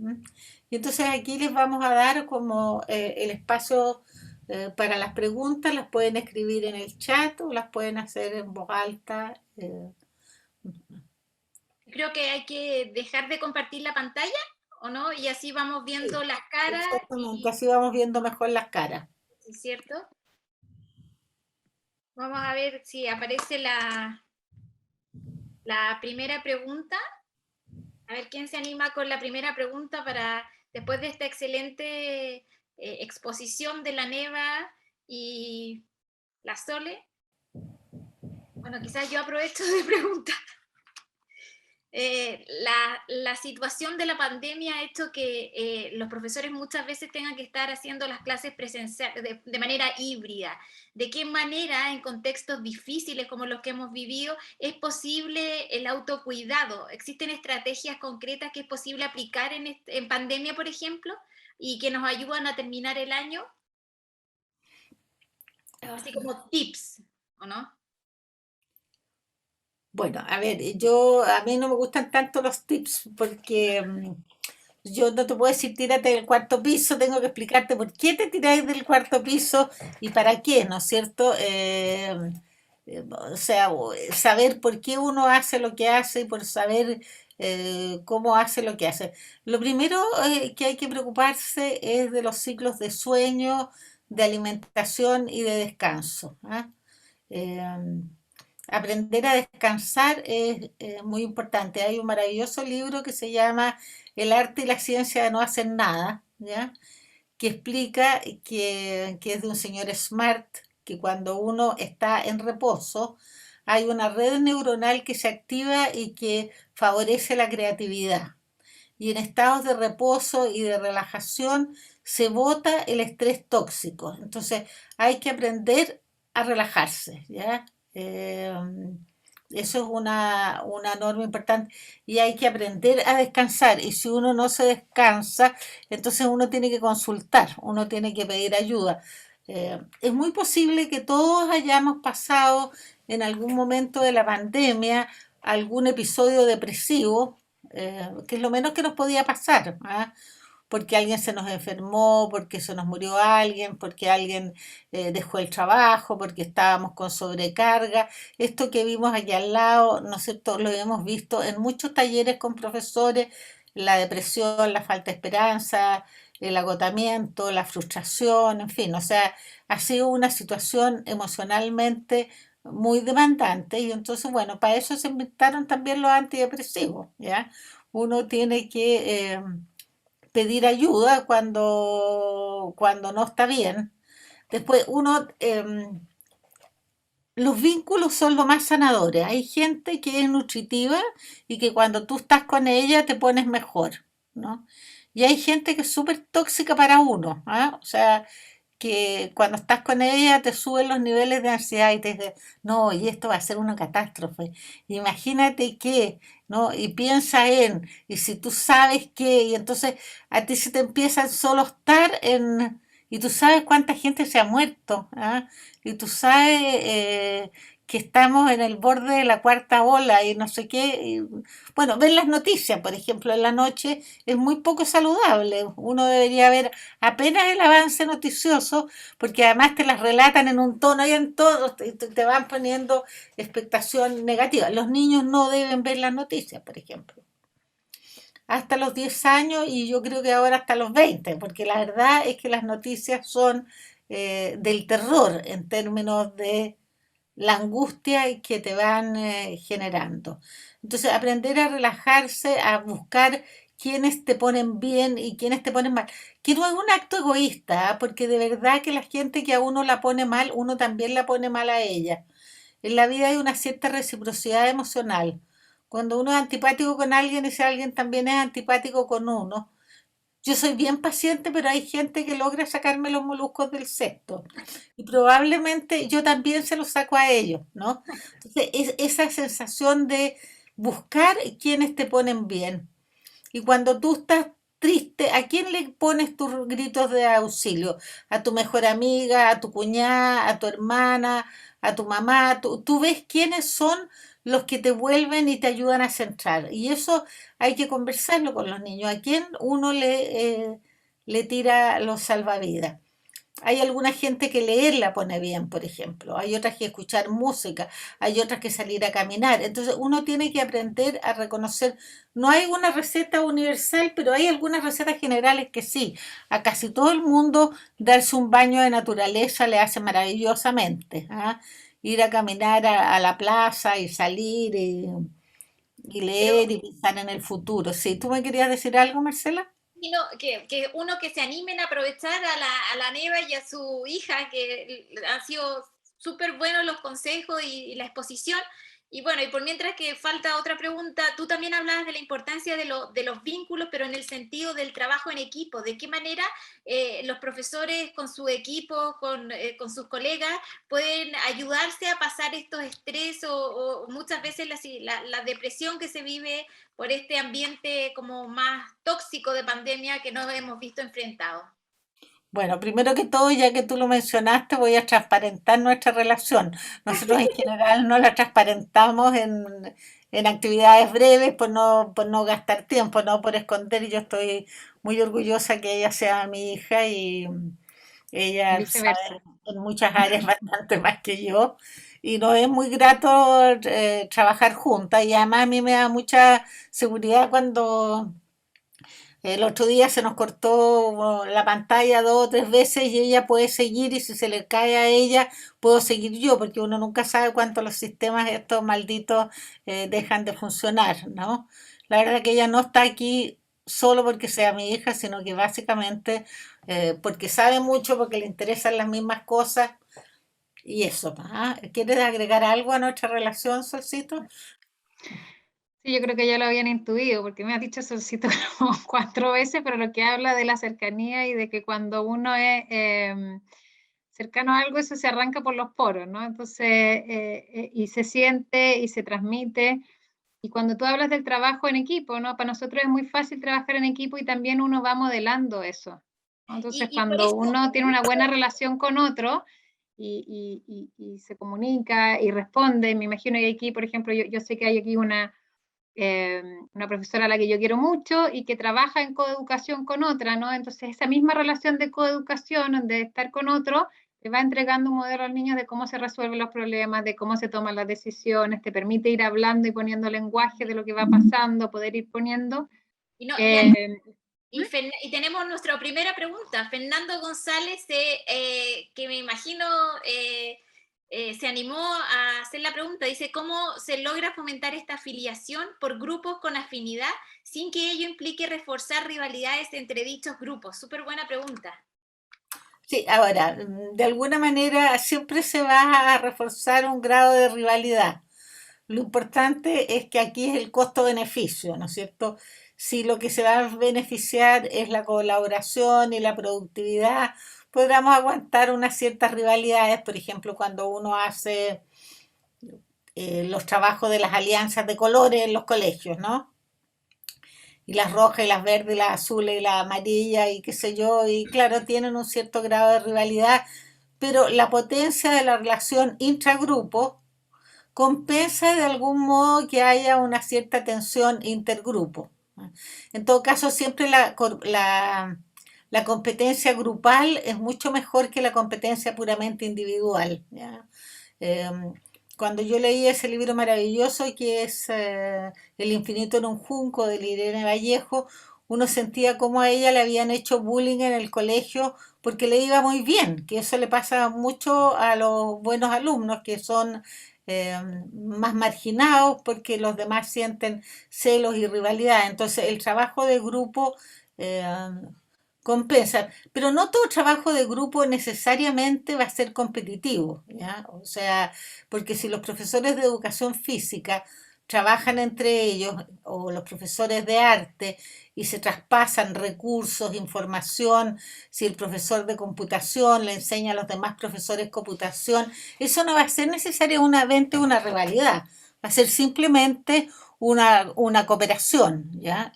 Y entonces aquí les vamos a dar como el espacio para las preguntas, las pueden escribir en el chat o las pueden hacer en voz alta. Creo que hay que dejar de compartir la pantalla, ¿o no? Y así vamos viendo las caras. Exactamente, así vamos viendo mejor las caras. ¿Cierto? Vamos a ver si aparece la primera pregunta. A ver quién se anima con la primera pregunta para, después de esta excelente exposición de la Neva y la Sole. Bueno, quizás yo aprovecho de preguntar. La situación de la pandemia ha hecho que los profesores muchas veces tengan que estar haciendo las clases presenciales de manera híbrida. ¿De qué manera, en contextos difíciles como los que hemos vivido, es posible el autocuidado? ¿Existen estrategias concretas que es posible aplicar en pandemia, por ejemplo, y que nos ayudan a terminar el año? Así como tips, ¿o no? Bueno, a ver, a mí no me gustan tanto los tips porque yo no te puedo decir tírate del cuarto piso, tengo que explicarte por qué te tiráis del cuarto piso y para qué, ¿no es cierto? O sea, saber por qué uno hace lo que hace y por saber cómo hace lo que hace. Lo primero que hay que preocuparse es de los ciclos de sueño, de alimentación y de descanso. ¿Ah? Aprender a descansar es muy importante. Hay un maravilloso libro que se llama El arte y la ciencia de no hacer nada, ¿ya? Que explica que es de un señor Smart, que cuando uno está en reposo, hay una red neuronal que se activa y que favorece la creatividad. Y en estados de reposo y de relajación se bota el estrés tóxico. Entonces hay que aprender a relajarse, ¿ya? Eso es una norma importante y hay que aprender a descansar y si uno no se descansa, entonces uno tiene que consultar, uno tiene que pedir ayuda. Es muy posible que todos hayamos pasado en algún momento de la pandemia algún episodio depresivo, que es lo menos que nos podía pasar, ¿ah? Porque alguien se nos enfermó, porque se nos murió alguien, porque alguien dejó el trabajo, porque estábamos con sobrecarga. Esto que vimos aquí al lado, ¿no es cierto? Lo hemos visto en muchos talleres con profesores, la depresión, la falta de esperanza, el agotamiento, la frustración, en fin, o sea, ha sido una situación emocionalmente muy demandante y entonces, bueno, para eso se inventaron también los antidepresivos, ¿ya? Uno tiene que pedir ayuda cuando no está bien. Después, los vínculos son lo más sanadores. Hay gente que es nutritiva y que cuando tú estás con ella te pones mejor, ¿no? Y hay gente que es súper tóxica para uno, ¿ah? O sea, que cuando estás con ella te suben los niveles de ansiedad y te dicen, no, y esto va a ser una catástrofe. Imagínate que, ¿no? Y piensa y si tú sabes que, y entonces a ti se te empiezan solo a estar y tú sabes cuánta gente se ha muerto, ¿ah? Y tú sabes que estamos en el borde de la cuarta ola y no sé qué. Bueno, ver las noticias, por ejemplo, en la noche es muy poco saludable. Uno debería ver apenas el avance noticioso, porque además te las relatan en un tono y en todo, te van poniendo expectación negativa. Los niños no deben ver las noticias, por ejemplo, hasta los 10 años y yo creo que ahora hasta los 20, porque la verdad es que las noticias son del terror en términos de la angustia que te van generando. Entonces, aprender a relajarse, a buscar quiénes te ponen bien y quiénes te ponen mal. Que no es un acto egoísta, ¿ah? Porque de verdad que la gente que a uno la pone mal, uno también la pone mal a ella. En la vida hay una cierta reciprocidad emocional. Cuando uno es antipático con alguien, ese alguien también es antipático con uno. Yo soy bien paciente, pero hay gente que logra sacarme los moluscos del cesto. Y probablemente yo también se los saco a ellos, ¿no? Entonces, es esa sensación de buscar quienes te ponen bien. Y cuando tú estás triste, ¿a quién le pones tus gritos de auxilio? ¿A tu mejor amiga, a tu cuñada, a tu hermana, a tu mamá? Tú ves quiénes son los que te vuelven y te ayudan a centrar. Y eso hay que conversarlo con los niños. ¿A quién uno le tira los salvavidas? Hay alguna gente que leer la pone bien, por ejemplo. Hay otras que escuchar música. Hay otras que salir a caminar. Entonces uno tiene que aprender a reconocer. No hay una receta universal, pero hay algunas recetas generales que sí. A casi todo el mundo darse un baño de naturaleza le hace maravillosamente. ¿Ah? Ir a caminar a la plaza y salir y Pero leer y pensar en el futuro. Sí, ¿tú me querías decir algo, Marcela? sino que uno que se animen a aprovechar a la Neva y a su hija, que han sido súper buenos los consejos y la exposición. Y bueno, y por mientras que falta otra pregunta, tú también hablabas de la importancia de los vínculos, pero en el sentido del trabajo en equipo. ¿De qué manera los profesores con su equipo, con sus colegas, pueden ayudarse a pasar estos estrés o muchas veces la depresión que se vive por este ambiente como más tóxico de pandemia que nos hemos visto enfrentados? Bueno, primero que todo, ya que tú lo mencionaste, voy a transparentar nuestra relación. Nosotros en general no la transparentamos en actividades breves por no gastar tiempo, no por esconder. Y yo estoy muy orgullosa que ella sea mi hija y ella Viceversa. sabe en muchas áreas bastante más que yo. Y nos es muy grato trabajar juntas y además a mí me da mucha seguridad cuando el otro día se nos cortó la pantalla 2 o 3 veces y ella puede seguir y si se le cae a ella, puedo seguir yo, porque uno nunca sabe cuánto los sistemas estos malditos dejan de funcionar, ¿no? La verdad que ella no está aquí solo porque sea mi hija, sino que básicamente porque sabe mucho, porque le interesan las mismas cosas y eso. ¿Ah? ¿Quieres agregar algo a nuestra relación, Solcito? Sí, yo creo que ya lo habían intuido, porque me ha dicho Solcito como 4 veces, pero lo que habla de la cercanía y de que cuando uno es cercano a algo, eso se arranca por los poros, ¿no? Entonces, y se siente y se transmite. Y cuando tú hablas del trabajo en equipo, ¿no? Para nosotros es muy fácil trabajar en equipo y también uno va modelando eso, ¿no? Entonces, Y por cuando eso, uno tiene una buena relación con otro y se comunica y responde, me imagino que aquí, por ejemplo, yo sé que hay aquí una profesora a la que yo quiero mucho y que trabaja en coeducación con otra, ¿no? Entonces, esa misma relación de coeducación, de estar con otro, te va entregando un modelo al niño de cómo se resuelven los problemas, de cómo se toman las decisiones, te permite ir hablando y poniendo lenguaje de lo que va pasando, poder ir poniendo. y, no, y, Eh, y tenemos nuestra primera pregunta. Fernando González, que me imagino se animó a hacer la pregunta. Dice, ¿cómo se logra fomentar esta afiliación por grupos con afinidad sin que ello implique reforzar rivalidades entre dichos grupos? Súper buena pregunta. Sí, ahora, de alguna manera siempre se va a reforzar un grado de rivalidad. Lo importante es que aquí es el costo-beneficio, ¿no es cierto? Si lo que se va a beneficiar es la colaboración y la productividad, podremos aguantar unas ciertas rivalidades, por ejemplo, cuando uno hace los trabajos de las alianzas de colores en los colegios, ¿no? Y las rojas y las verdes y las azules y las amarillas y qué sé yo, y claro, tienen un cierto grado de rivalidad, pero la potencia de la relación intragrupo compensa de algún modo que haya una cierta tensión intergrupo. En todo caso, siempre la competencia grupal es mucho mejor que la competencia puramente individual, ¿ya? Eh, Cuando yo leí ese libro maravilloso que es El infinito en un junco de Irene Vallejo, uno sentía como a ella le habían hecho bullying en el colegio porque le iba muy bien, que eso le pasa mucho a los buenos alumnos que son eh, más marginados porque los demás sienten celos y rivalidad. Entonces el trabajo de grupo eh, compensa, pero no todo trabajo de grupo necesariamente va a ser competitivo, ¿ya? O sea, porque si los profesores de educación física trabajan entre ellos, o los profesores de arte, y se traspasan recursos, información, si el profesor de computación le enseña a los demás profesores computación, eso no va a ser necesariamente una rivalidad, va a ser simplemente una cooperación, ¿ya?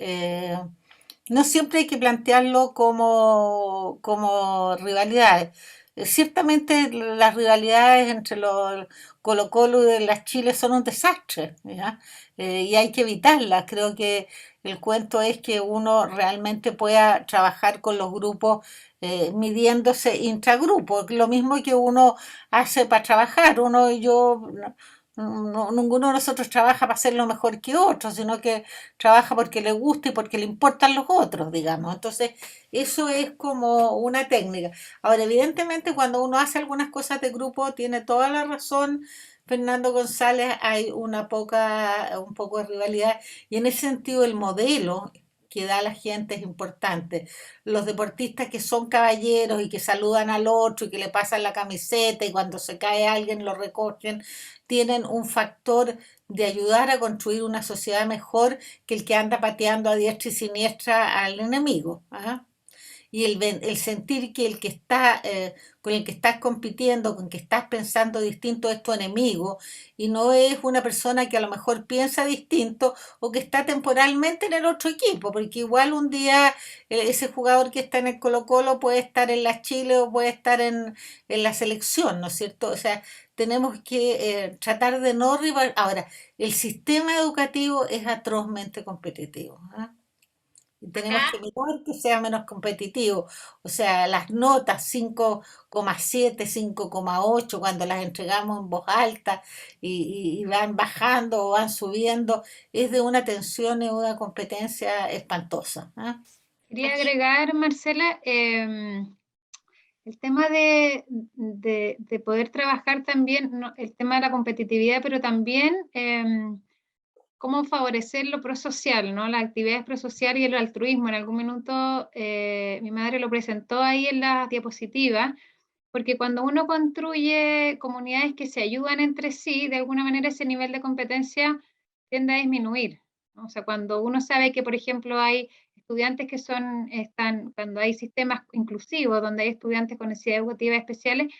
No siempre hay que plantearlo como rivalidades. Ciertamente las rivalidades entre los Colo-Colo y las Chile son un desastre, ¿ya? Y hay que evitarlas. Creo que el cuento es que uno realmente pueda trabajar con los grupos midiéndose intragrupo, lo mismo que uno hace para trabajar. Uno y yo, ninguno de nosotros trabaja para hacerlo mejor que otro, sino que trabaja porque le gusta y porque le importan los otros, digamos. Entonces, eso es como una técnica. Ahora, evidentemente, cuando uno hace algunas cosas de grupo, tiene toda la razón Fernando González, hay un poco de rivalidad, y en ese sentido el modelo que da la gente es importante. Los deportistas que son caballeros y que saludan al otro y que le pasan la camiseta y cuando se cae alguien lo recogen, tienen un factor de ayudar a construir una sociedad mejor que el que anda pateando a diestra y siniestra al enemigo. ¿Ah? Y el sentir que el que está, con el que estás compitiendo, con el que estás pensando distinto es tu enemigo y no es una persona que a lo mejor piensa distinto o que está temporalmente en el otro equipo, porque igual un día ese jugador que está en el Colo-Colo puede estar en la Chile o puede estar en la selección, ¿no es cierto? O sea, tenemos que tratar de no rival. Ahora, el sistema educativo es atrozmente competitivo, ¿ah? Y tenemos Acá que mirar que sea menos competitivo. O sea, las notas 5,7, 5,8, cuando las entregamos en voz alta y van bajando o van subiendo, es de una tensión y una competencia espantosa. ¿Ah? Quería Aquí, agregar, Marcela, el tema de poder trabajar también, el tema de la competitividad, pero también cómo favorecer lo prosocial, ¿no? Las actividades prosociales y el altruismo. En algún minuto mi madre lo presentó ahí en las diapositivas, porque cuando uno construye comunidades que se ayudan entre sí, de alguna manera ese nivel de competencia tiende a disminuir, ¿no? O sea, cuando uno sabe que, por ejemplo, hay estudiantes que cuando hay sistemas inclusivos, donde hay estudiantes con necesidades educativas especiales,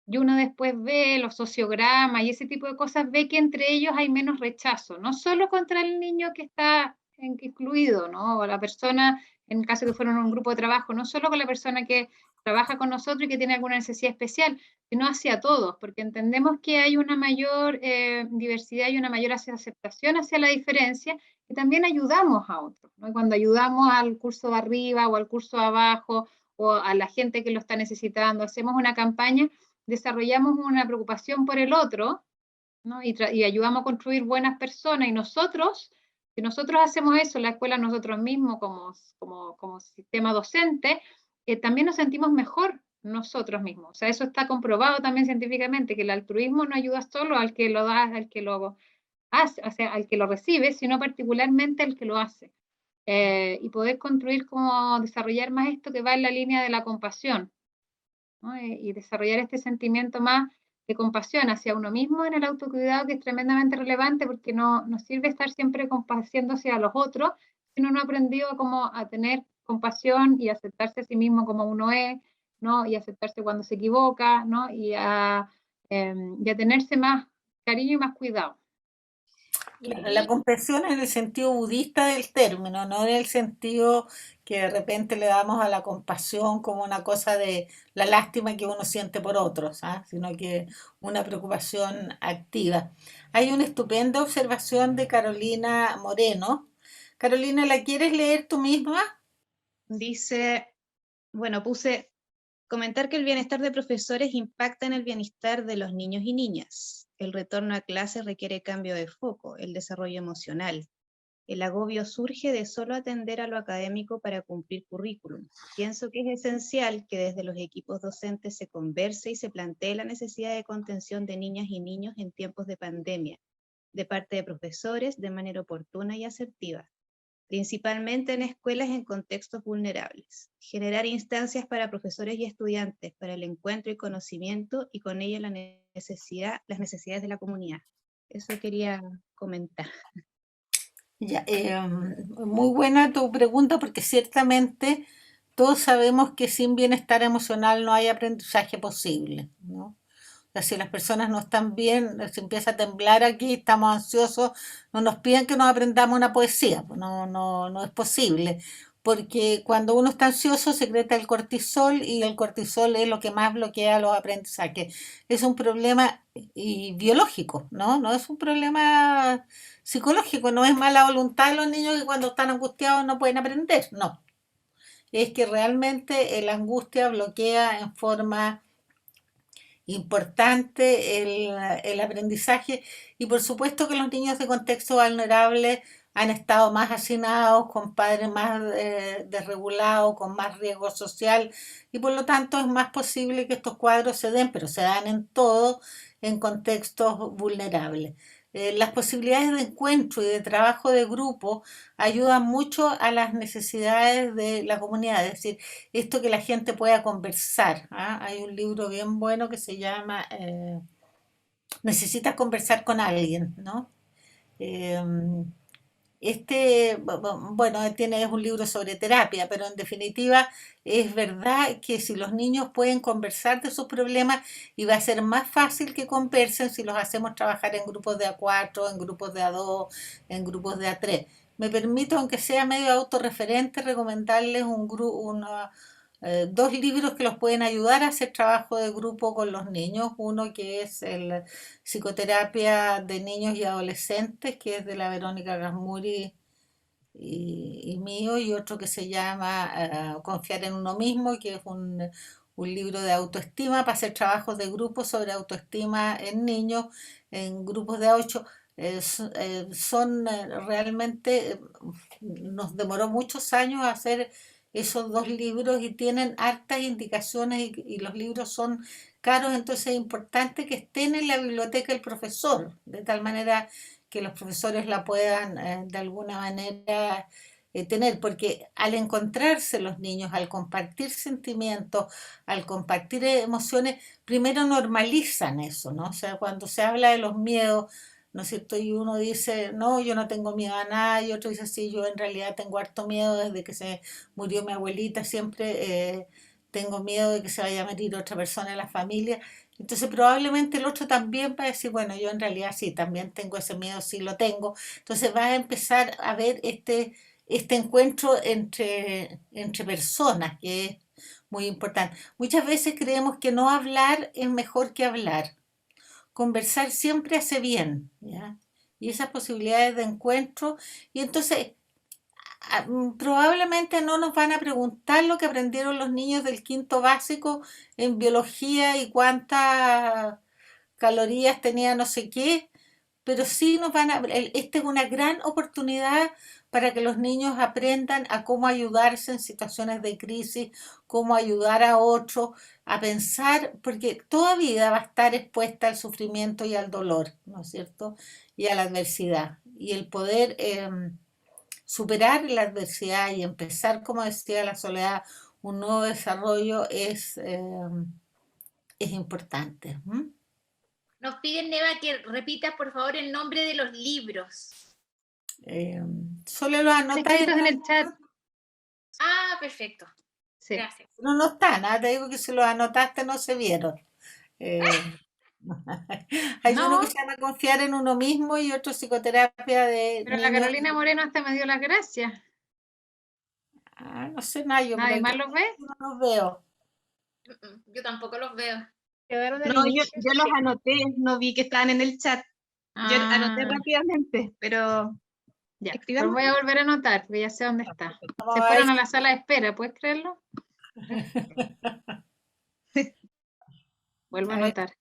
y uno después ve los sociogramas y ese tipo de cosas, ve que entre ellos hay menos rechazo, no solo contra el niño que está incluido, ¿no? O la persona, en caso que fuera un grupo de trabajo, no solo con la persona que trabaja con nosotros y que tiene alguna necesidad especial, sino hacia todos, porque entendemos que hay una mayor diversidad y una mayor aceptación hacia la diferencia, y también ayudamos a otros, ¿no? Y cuando ayudamos al curso de arriba o al curso de abajo, o a la gente que lo está necesitando, hacemos una campaña, desarrollamos una preocupación por el otro, ¿no? Y ayudamos a construir buenas personas, y nosotros, si nosotros hacemos eso en la escuela nosotros mismos como sistema docente, también nos sentimos mejor nosotros mismos. O sea, eso está comprobado también científicamente, que el altruismo no ayuda solo al que lo da, al que lo hace, o sea, al que lo recibe, sino particularmente al que lo hace. Y poder construir como desarrollar más esto que va en la línea de la compasión, ¿no? Y desarrollar este sentimiento más de compasión hacia uno mismo en el autocuidado, que es tremendamente relevante, porque no sirve estar siempre compaciéndose a los otros, sino no ha aprendido como a tener compasión y aceptarse a sí mismo como uno es, ¿no? Y aceptarse cuando se equivoca, ¿no? Y a tenerse más cariño y más cuidado. Claro, la comprensión en el sentido budista del término, no en el sentido que de repente le damos a la compasión como una cosa de la lástima que uno siente por otros, ¿ah? Sino que una preocupación activa. Hay una estupenda observación de Carolina Moreno. Carolina, ¿la quieres leer tú misma? Dice, bueno, puse comentar que el bienestar de profesores impacta en el bienestar de los niños y niñas. El retorno a clases requiere cambio de foco, el desarrollo emocional. El agobio surge de solo atender a lo académico para cumplir currículum. Pienso que es esencial que desde los equipos docentes se converse y se plantee la necesidad de contención de niñas y niños en tiempos de pandemia, de parte de profesores de manera oportuna y asertiva, principalmente en escuelas en contextos vulnerables. Generar instancias para profesores y estudiantes para el encuentro y conocimiento y con ello las necesidades de la comunidad. Eso quería comentar. Ya, muy buena tu pregunta porque ciertamente todos sabemos que sin bienestar emocional no hay aprendizaje posible, ¿no? O sea, si las personas no están bien, si empieza a temblar aquí, estamos ansiosos, no nos piden que nos aprendamos una poesía, pues no es posible, porque cuando uno está ansioso secreta el cortisol y el cortisol es lo que más bloquea los aprendizajes. Es un problema biológico, ¿no? No es un problema psicológico, no es mala voluntad de los niños que cuando están angustiados no pueden aprender, no. Es que realmente la angustia bloquea en forma importante el aprendizaje y por supuesto que los niños de contexto vulnerable han estado más hacinados, con padres más desregulados, con más riesgo social y por lo tanto es más posible que estos cuadros se den, pero se dan en todo, en contextos vulnerables. Las posibilidades de encuentro y de trabajo de grupo ayudan mucho a las necesidades de la comunidad, es decir, esto que la gente pueda conversar, ¿ah? Hay un libro bien bueno que se llama Necesitas conversar con alguien, ¿no? Eh, bueno, es un libro sobre terapia, pero en definitiva es verdad que si los niños pueden conversar de sus problemas, y va a ser más fácil que conversen si los hacemos trabajar en grupos de A4, en grupos de A2, en grupos de A3. Me permito, aunque sea medio autorreferente, recomendarles dos libros que los pueden ayudar a hacer trabajo de grupo con los niños. Uno que es el Psicoterapia de Niños y Adolescentes, que es de la Verónica Gasmuri y mío, y otro que se llama Confiar en uno mismo, que es un libro de autoestima para hacer trabajos de grupo sobre autoestima en niños, en grupos de A8. Realmente, nos demoró muchos años hacer esos dos libros y tienen hartas indicaciones y los libros son caros, entonces es importante que estén en la biblioteca del profesor, de tal manera que los profesores la puedan de alguna manera tener, porque al encontrarse los niños, al compartir sentimientos, al compartir emociones, primero normalizan eso, ¿no? O sea, cuando se habla de los miedos, ¿no es cierto? Y uno dice, no, yo no tengo miedo a nada, y otro dice, sí, yo en realidad tengo harto miedo desde que se murió mi abuelita, siempre tengo miedo de que se vaya a morir otra persona en la familia. Entonces probablemente el otro también va a decir, bueno, yo en realidad sí, también tengo ese miedo, sí lo tengo. Entonces va a empezar a ver este encuentro entre personas, que es muy importante. Muchas veces creemos que no hablar es mejor que hablar. Conversar siempre hace bien, ¿ya? Y esas posibilidades de encuentro. Y entonces, probablemente no nos van a preguntar lo que aprendieron los niños del quinto básico en biología y cuántas calorías tenía no sé qué, pero sí esta es una gran oportunidad para que los niños aprendan a cómo ayudarse en situaciones de crisis, cómo ayudar a otros, a pensar, porque toda vida va a estar expuesta al sufrimiento y al dolor, ¿no es cierto? Y a la adversidad. Y el poder superar la adversidad y empezar, como decía la Soledad, un nuevo desarrollo es importante. ¿Mm? Nos piden, Neva, que repitas por favor el nombre de los libros. Solo lo anotáis Escritos en el chat. Ah, perfecto. Sí. Gracias. No están, te digo que si los anotaste no se vieron. Hay uno que No, se llama confiar en uno mismo y otro psicoterapia de pero la niños. Carolina Moreno hasta me dio las gracias. No sé, Nayo, pero ¿Nadie más creo los ve? que no los veo. Yo tampoco los veo. Quedaron del No, inicio, yo eso los sí. anoté, no vi que estaban en el chat. Yo anoté Ah, rápidamente, pero ya. Pues escribamos. voy a volver a anotar, porque ya sé dónde está. Vamos Se a ver fueron a la sala de espera, ¿puedes creerlo? Vuelvo a A ver anotar.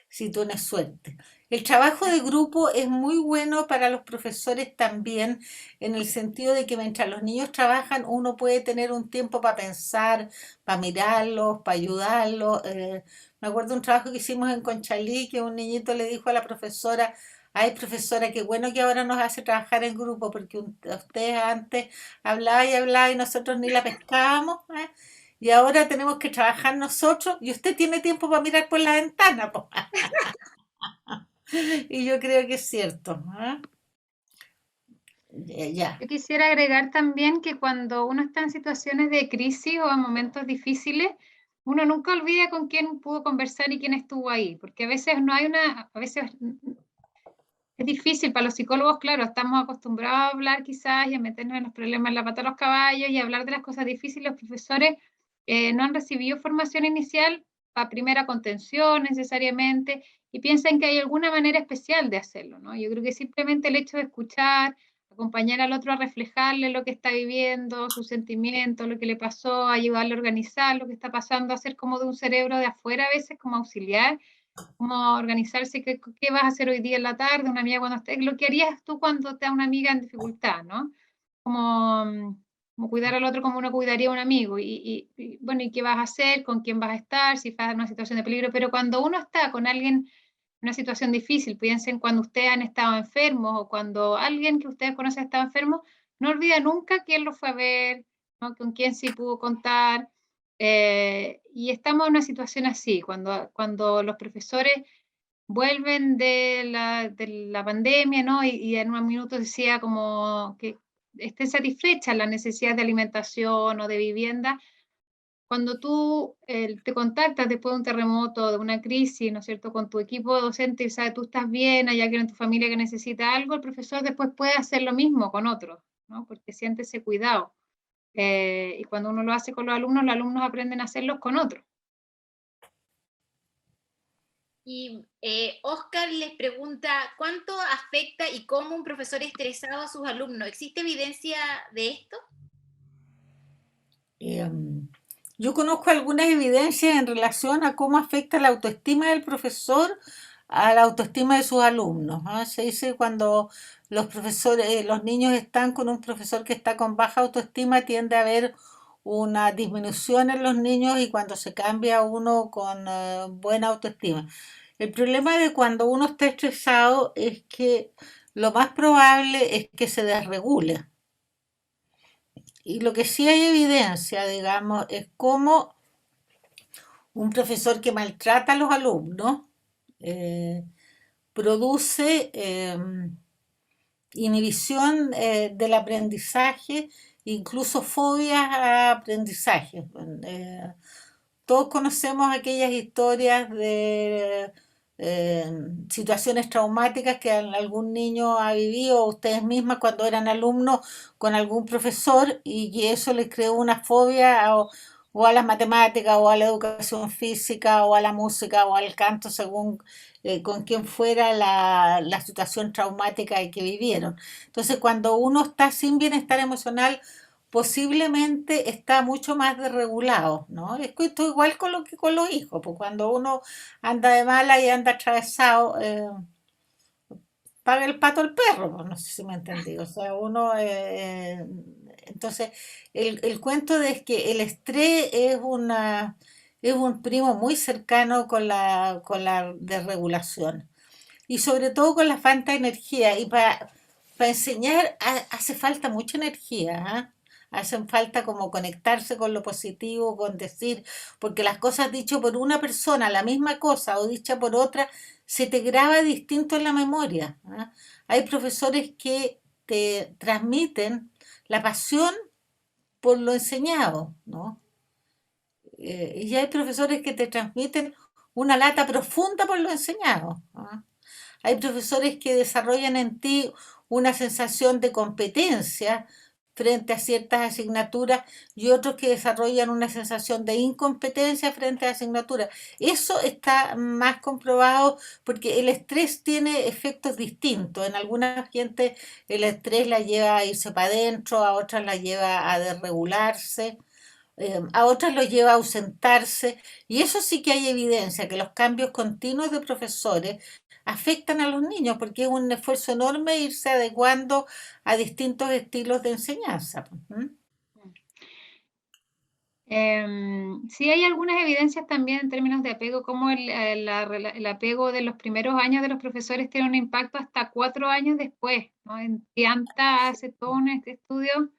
si tienes suerte. El trabajo de grupo es muy bueno para los profesores también, en el sentido de que mientras los niños trabajan, uno puede tener un tiempo para pensar, para mirarlos, para ayudarlos. Me acuerdo un trabajo que hicimos en Conchalí, que un niñito le dijo a la profesora: ay, profesora, qué bueno que ahora nos hace trabajar en grupo, porque ustedes antes hablaba y nosotros ni la pescábamos, ¿eh? Y ahora tenemos que trabajar nosotros y usted tiene tiempo para mirar por la ventana, po". Y yo creo que es cierto, ¿ah? Ya. Yo quisiera agregar también que cuando uno está en situaciones de crisis o en momentos difíciles, uno nunca olvida con quién pudo conversar y quién estuvo ahí, porque a veces no hay a veces es difícil para los psicólogos, claro, estamos acostumbrados a hablar quizás y a meternos en los problemas en la pata de los caballos y a hablar de las cosas difíciles. Los profesores no han recibido formación inicial para primera contención necesariamente y piensan que hay alguna manera especial de hacerlo, ¿no? Yo creo que simplemente el hecho de escuchar, acompañar al otro a reflejarle lo que está viviendo, sus sentimientos, lo que le pasó, ayudarle a organizar lo que está pasando, hacer como de un cerebro de afuera a veces como auxiliar, cómo organizarse, qué vas a hacer hoy día en la tarde, una amiga cuando estés, lo que harías tú cuando te da una amiga en dificultad, ¿no? Como, como cuidar al otro como uno cuidaría a un amigo, bueno, y qué vas a hacer, con quién vas a estar, si estás en una situación de peligro, pero cuando uno está con alguien en una situación difícil, piensen cuando ustedes han estado enfermos o cuando alguien que ustedes conocen ha estado enfermo, no olvida nunca quién lo fue a ver, ¿no? Con quién sí pudo contar, y estamos en una situación así, cuando los profesores vuelven de la pandemia, ¿no? Y en unos minutos decía como que estén satisfechas las necesidades de alimentación o de vivienda. Cuando tú te contactas después de un terremoto, de una crisis, ¿no es cierto?, con tu equipo docente y sabes, tú estás bien, hay alguien en tu familia que necesita algo, el profesor después puede hacer lo mismo con otros, ¿no? Porque siente ese cuidado. Y cuando uno lo hace con los alumnos aprenden a hacerlos con otros. Y Oscar les pregunta, ¿cuánto afecta y cómo un profesor estresado a sus alumnos? ¿Existe evidencia de esto? Yo conozco algunas evidencias en relación a cómo afecta la autoestima del profesor a la autoestima de sus alumnos, ¿ah? Se dice cuando los profesores, los niños están con un profesor que está con baja autoestima, tiende a haber una disminución en los niños y cuando se cambia a uno con buena autoestima. El problema de cuando uno está estresado es que lo más probable es que se desregule. Y lo que sí hay evidencia, digamos, es cómo un profesor que maltrata a los alumnos eh, produce inhibición del aprendizaje, incluso fobias a aprendizaje. Todos conocemos aquellas historias de eh, situaciones traumáticas que algún niño ha vivido, ustedes mismas cuando eran alumnos con algún profesor y que eso les creó una fobia o a las matemáticas o a la educación física o a la música o al canto según con quién fuera la situación traumática que vivieron. Entonces cuando uno está sin bienestar emocional, posiblemente está mucho más desregulado, ¿no? Es que esto igual con lo que con los hijos, pues cuando uno anda de mala y anda atravesado, paga el pato al perro, pues no sé si me entendí. O sea, uno, entonces, el cuento de que el estrés es un primo muy cercano con la desregulación y sobre todo con la falta de energía. Y para enseñar hace falta mucha energía, ¿ah? Hacen falta como conectarse con lo positivo, con decir, porque las cosas dichas por una persona, la misma cosa o dicha por otra, se te graba distinto en la memoria, ¿ah? Hay profesores que te transmiten la pasión por lo enseñado, ¿no? Y hay profesores que te transmiten una lata profunda por lo enseñado. ¿Ah? Hay profesores que desarrollan en ti una sensación de competencia frente a ciertas asignaturas y otros que desarrollan una sensación de incompetencia frente a asignaturas. Eso está más comprobado porque el estrés tiene efectos distintos. En alguna gente el estrés la lleva a irse para adentro, a otras la lleva a desregularse, a otras lo lleva a ausentarse, y eso sí que hay evidencia, que los cambios continuos de profesores afectan a los niños, porque es un esfuerzo enorme irse adecuando a distintos estilos de enseñanza. ¿Mm? Sí hay algunas evidencias también en términos de apego, como el apego de los primeros años de los profesores tiene un impacto hasta 4 años después, ¿no? En Tianta hace todo un estudio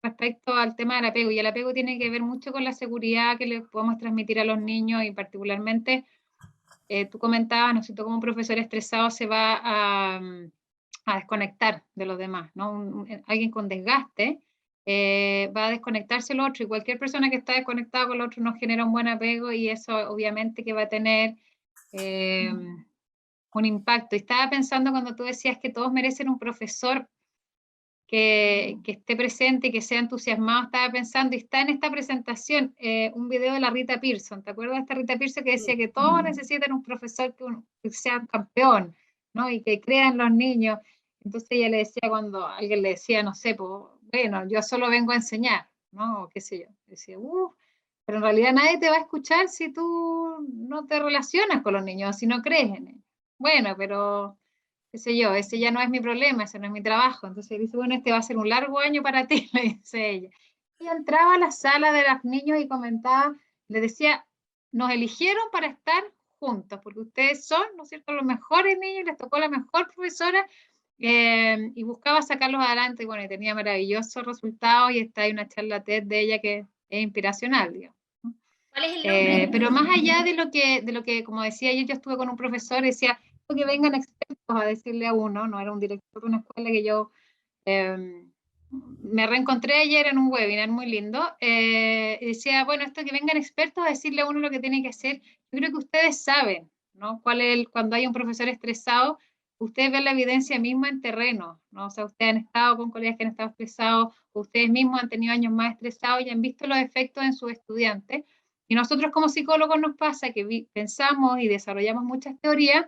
respecto al tema del apego, y el apego tiene que ver mucho con la seguridad que le podemos transmitir a los niños, y particularmente, tú comentabas, ¿no es cierto?, como un profesor estresado se va a desconectar de los demás, ¿no? Alguien con desgaste va a desconectarse el otro, y cualquier persona que está desconectada con el otro no genera un buen apego, y eso obviamente que va a tener un impacto. Y estaba pensando cuando tú decías que todos merecen un profesor que esté presente y que sea entusiasmado, estaba pensando, y está en esta presentación un video de la Rita Pearson. ¿Te acuerdas de esta Rita Pearson que decía que todos necesitan un profesor que sea un campeón, ¿no? Y que crea en los niños? Entonces ella le decía, cuando alguien le decía, no sé, pues, bueno, yo solo vengo a enseñar, ¿no? O qué sé yo. Decía, pero en realidad nadie te va a escuchar si tú no te relacionas con los niños, si no crees en ellos. Bueno, pero qué sé yo, ese ya no es mi problema, ese no es mi trabajo. Entonces dice, bueno, este va a ser un largo año para ti, le dice ella. Y entraba a la sala de los niños y comentaba, le decía, nos eligieron para estar juntos, porque ustedes son, ¿no es cierto?, los mejores niños, les tocó la mejor profesora, y buscaba sacarlos adelante, y bueno, y tenía maravillosos resultados, y está ahí una charla TED de ella que es inspiracional, digamos. ¿Cuál es el nombre? Pero más allá de lo que, como decía yo estuve con un profesor y decía, que vengan expertos a decirle a uno, no era un director de una escuela que yo me reencontré ayer en un webinar muy lindo, y decía, bueno, esto que vengan expertos a decirle a uno lo que tiene que hacer, yo creo que ustedes saben, ¿no? Cuando hay un profesor estresado, ustedes ven la evidencia misma en terreno, ¿no? O sea, ustedes han estado con colegas que han estado estresados, ustedes mismos han tenido años más estresados y han visto los efectos en sus estudiantes. Y nosotros como psicólogos nos pasa que pensamos y desarrollamos muchas teorías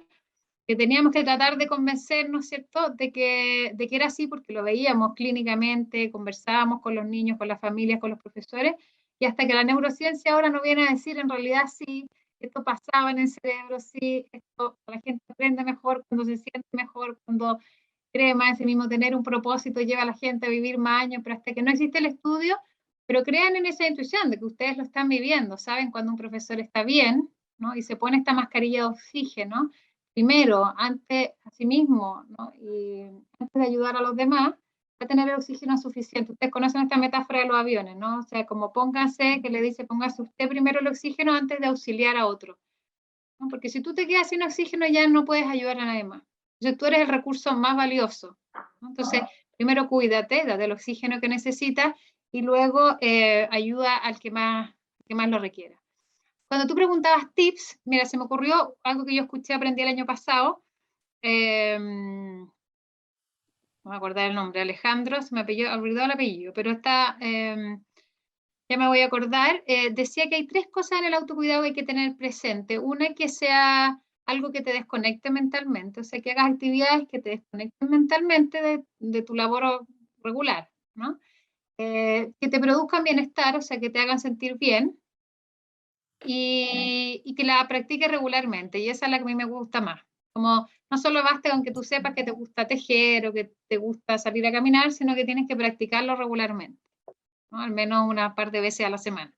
que teníamos que tratar de convencernos, ¿cierto?, de que era así, porque lo veíamos clínicamente, conversábamos con los niños, con las familias, con los profesores, y hasta que la neurociencia ahora nos viene a decir, en realidad sí, esto pasaba en el cerebro, sí, esto, la gente aprende mejor cuando se siente mejor, cuando cree más en sí mismo, tener un propósito lleva a la gente a vivir más años, pero hasta que no existe el estudio, pero crean en esa intuición de que ustedes lo están viviendo, saben cuando un profesor está bien, ¿no?, y se pone esta mascarilla de oxígeno, primero, ante a sí mismo, ¿no?, y antes de ayudar a los demás, va a tener el oxígeno suficiente. Ustedes conocen esta metáfora de los aviones, ¿no? O sea, como pónganse, que le dice, póngase usted primero el oxígeno antes de auxiliar a otro, ¿no? Porque si tú te quedas sin oxígeno ya no puedes ayudar a nadie más. Entonces tú eres el recurso más valioso, ¿no? Entonces, primero cuídate, date el oxígeno que necesitas, y luego ayuda al que más lo requiera. Cuando tú preguntabas tips, mira, se me ocurrió algo que yo escuché, aprendí el año pasado, no me acuerdo el nombre, Alejandro, se me olvidó el apellido, pero está, ya me voy a acordar, decía que hay 3 cosas en el autocuidado que hay que tener presente. Una, que sea algo que te desconecte mentalmente, o sea, que hagas actividades que te desconecten mentalmente de tu labor regular, ¿no? Que te produzcan bienestar, o sea, que te hagan sentir bien, y que la practiques regularmente, y esa es la que a mí me gusta más. Como no solo basta con que tú sepas que te gusta tejer o que te gusta salir a caminar, sino que tienes que practicarlo regularmente, ¿no? Al menos una par de veces a la semana,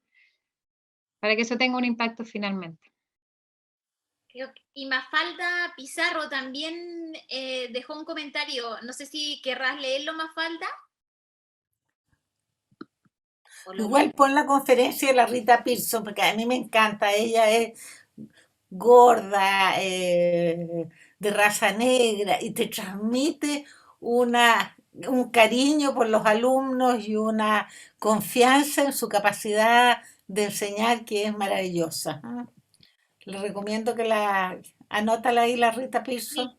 para que eso tenga un impacto finalmente. Y Mafalda Pizarro también dejó un comentario, no sé si querrás leerlo, Mafalda. Igual pon la conferencia de la Rita Pearson, porque a mí me encanta, ella es gorda, de raza negra, y te transmite un cariño por los alumnos y una confianza en su capacidad de enseñar que es maravillosa. Le recomiendo que anótala ahí, la Rita Pearson.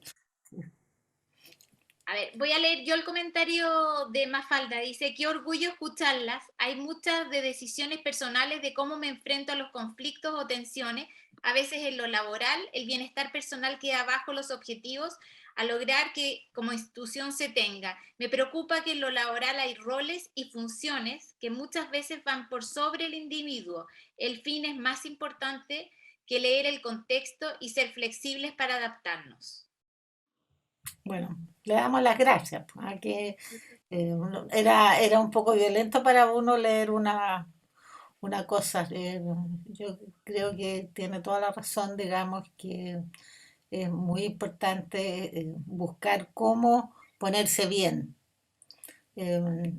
A ver, voy a leer yo el comentario de Mafalda. Dice, qué orgullo escucharlas. Hay muchas de decisiones personales de cómo me enfrento a los conflictos o tensiones. A veces en lo laboral, el bienestar personal queda bajo los objetivos a lograr que como institución se tenga. Me preocupa que en lo laboral hay roles y funciones que muchas veces van por sobre el individuo. El fin es más importante que leer el contexto y ser flexibles para adaptarnos. Bueno, le damos las gracias, pues, a que era un poco violento para uno leer una cosa. Yo creo que tiene toda la razón, digamos, que es muy importante buscar cómo ponerse bien. Eh,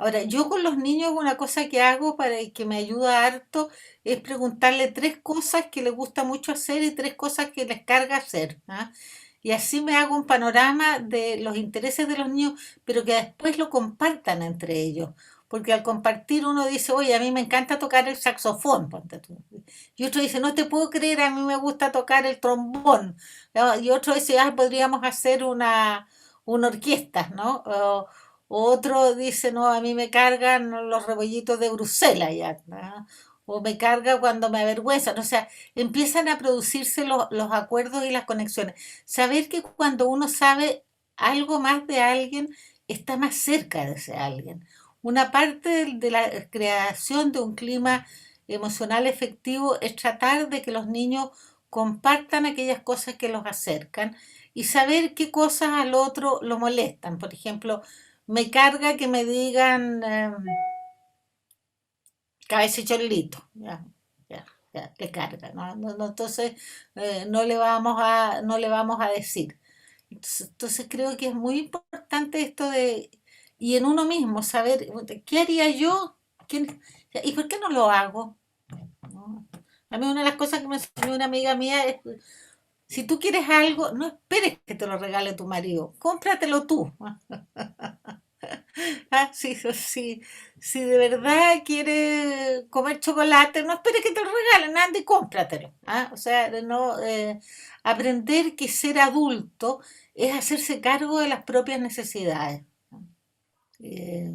Ahora, yo con los niños una cosa que hago para y que me ayuda harto es preguntarle tres cosas que les gusta mucho hacer y tres cosas que les carga hacer. ¿Ah? Y así me hago un panorama de los intereses de los niños, pero que después lo compartan entre ellos. Porque al compartir uno dice, oye, a mí me encanta tocar el saxofón, ponte tú. Y otro dice, no te puedo creer, a mí me gusta tocar el trombón. ¿No? Y otro dice, ah, podríamos hacer una orquesta, ¿no? Otro dice, no, a mí me cargan los rebollitos de Bruselas ya, ¿no? O me carga cuando me avergüenzan. O sea, empiezan a producirse los acuerdos y las conexiones. Saber que cuando uno sabe algo más de alguien, está más cerca de ese alguien. Una parte de la creación de un clima emocional efectivo es tratar de que los niños compartan aquellas cosas que los acercan y saber qué cosas al otro lo molestan. Por ejemplo, me carga que me digan cabeza y chorlito. Ya, ya, ya, le carga, ¿no? Entonces, no le vamos a decir. Entonces creo que es muy importante esto y en uno mismo, saber qué haría yo. ¿Y por qué no lo hago? ¿No? A mí una de las cosas que me enseñó una amiga mía es, si tú quieres algo, no esperes que te lo regale tu marido, cómpratelo tú. Ah, sí, si de verdad quieres comer chocolate, no esperes que te lo regalen, anda y cómpratelo. ¿Ah? O sea, no, aprender que ser adulto es hacerse cargo de las propias necesidades. Eh,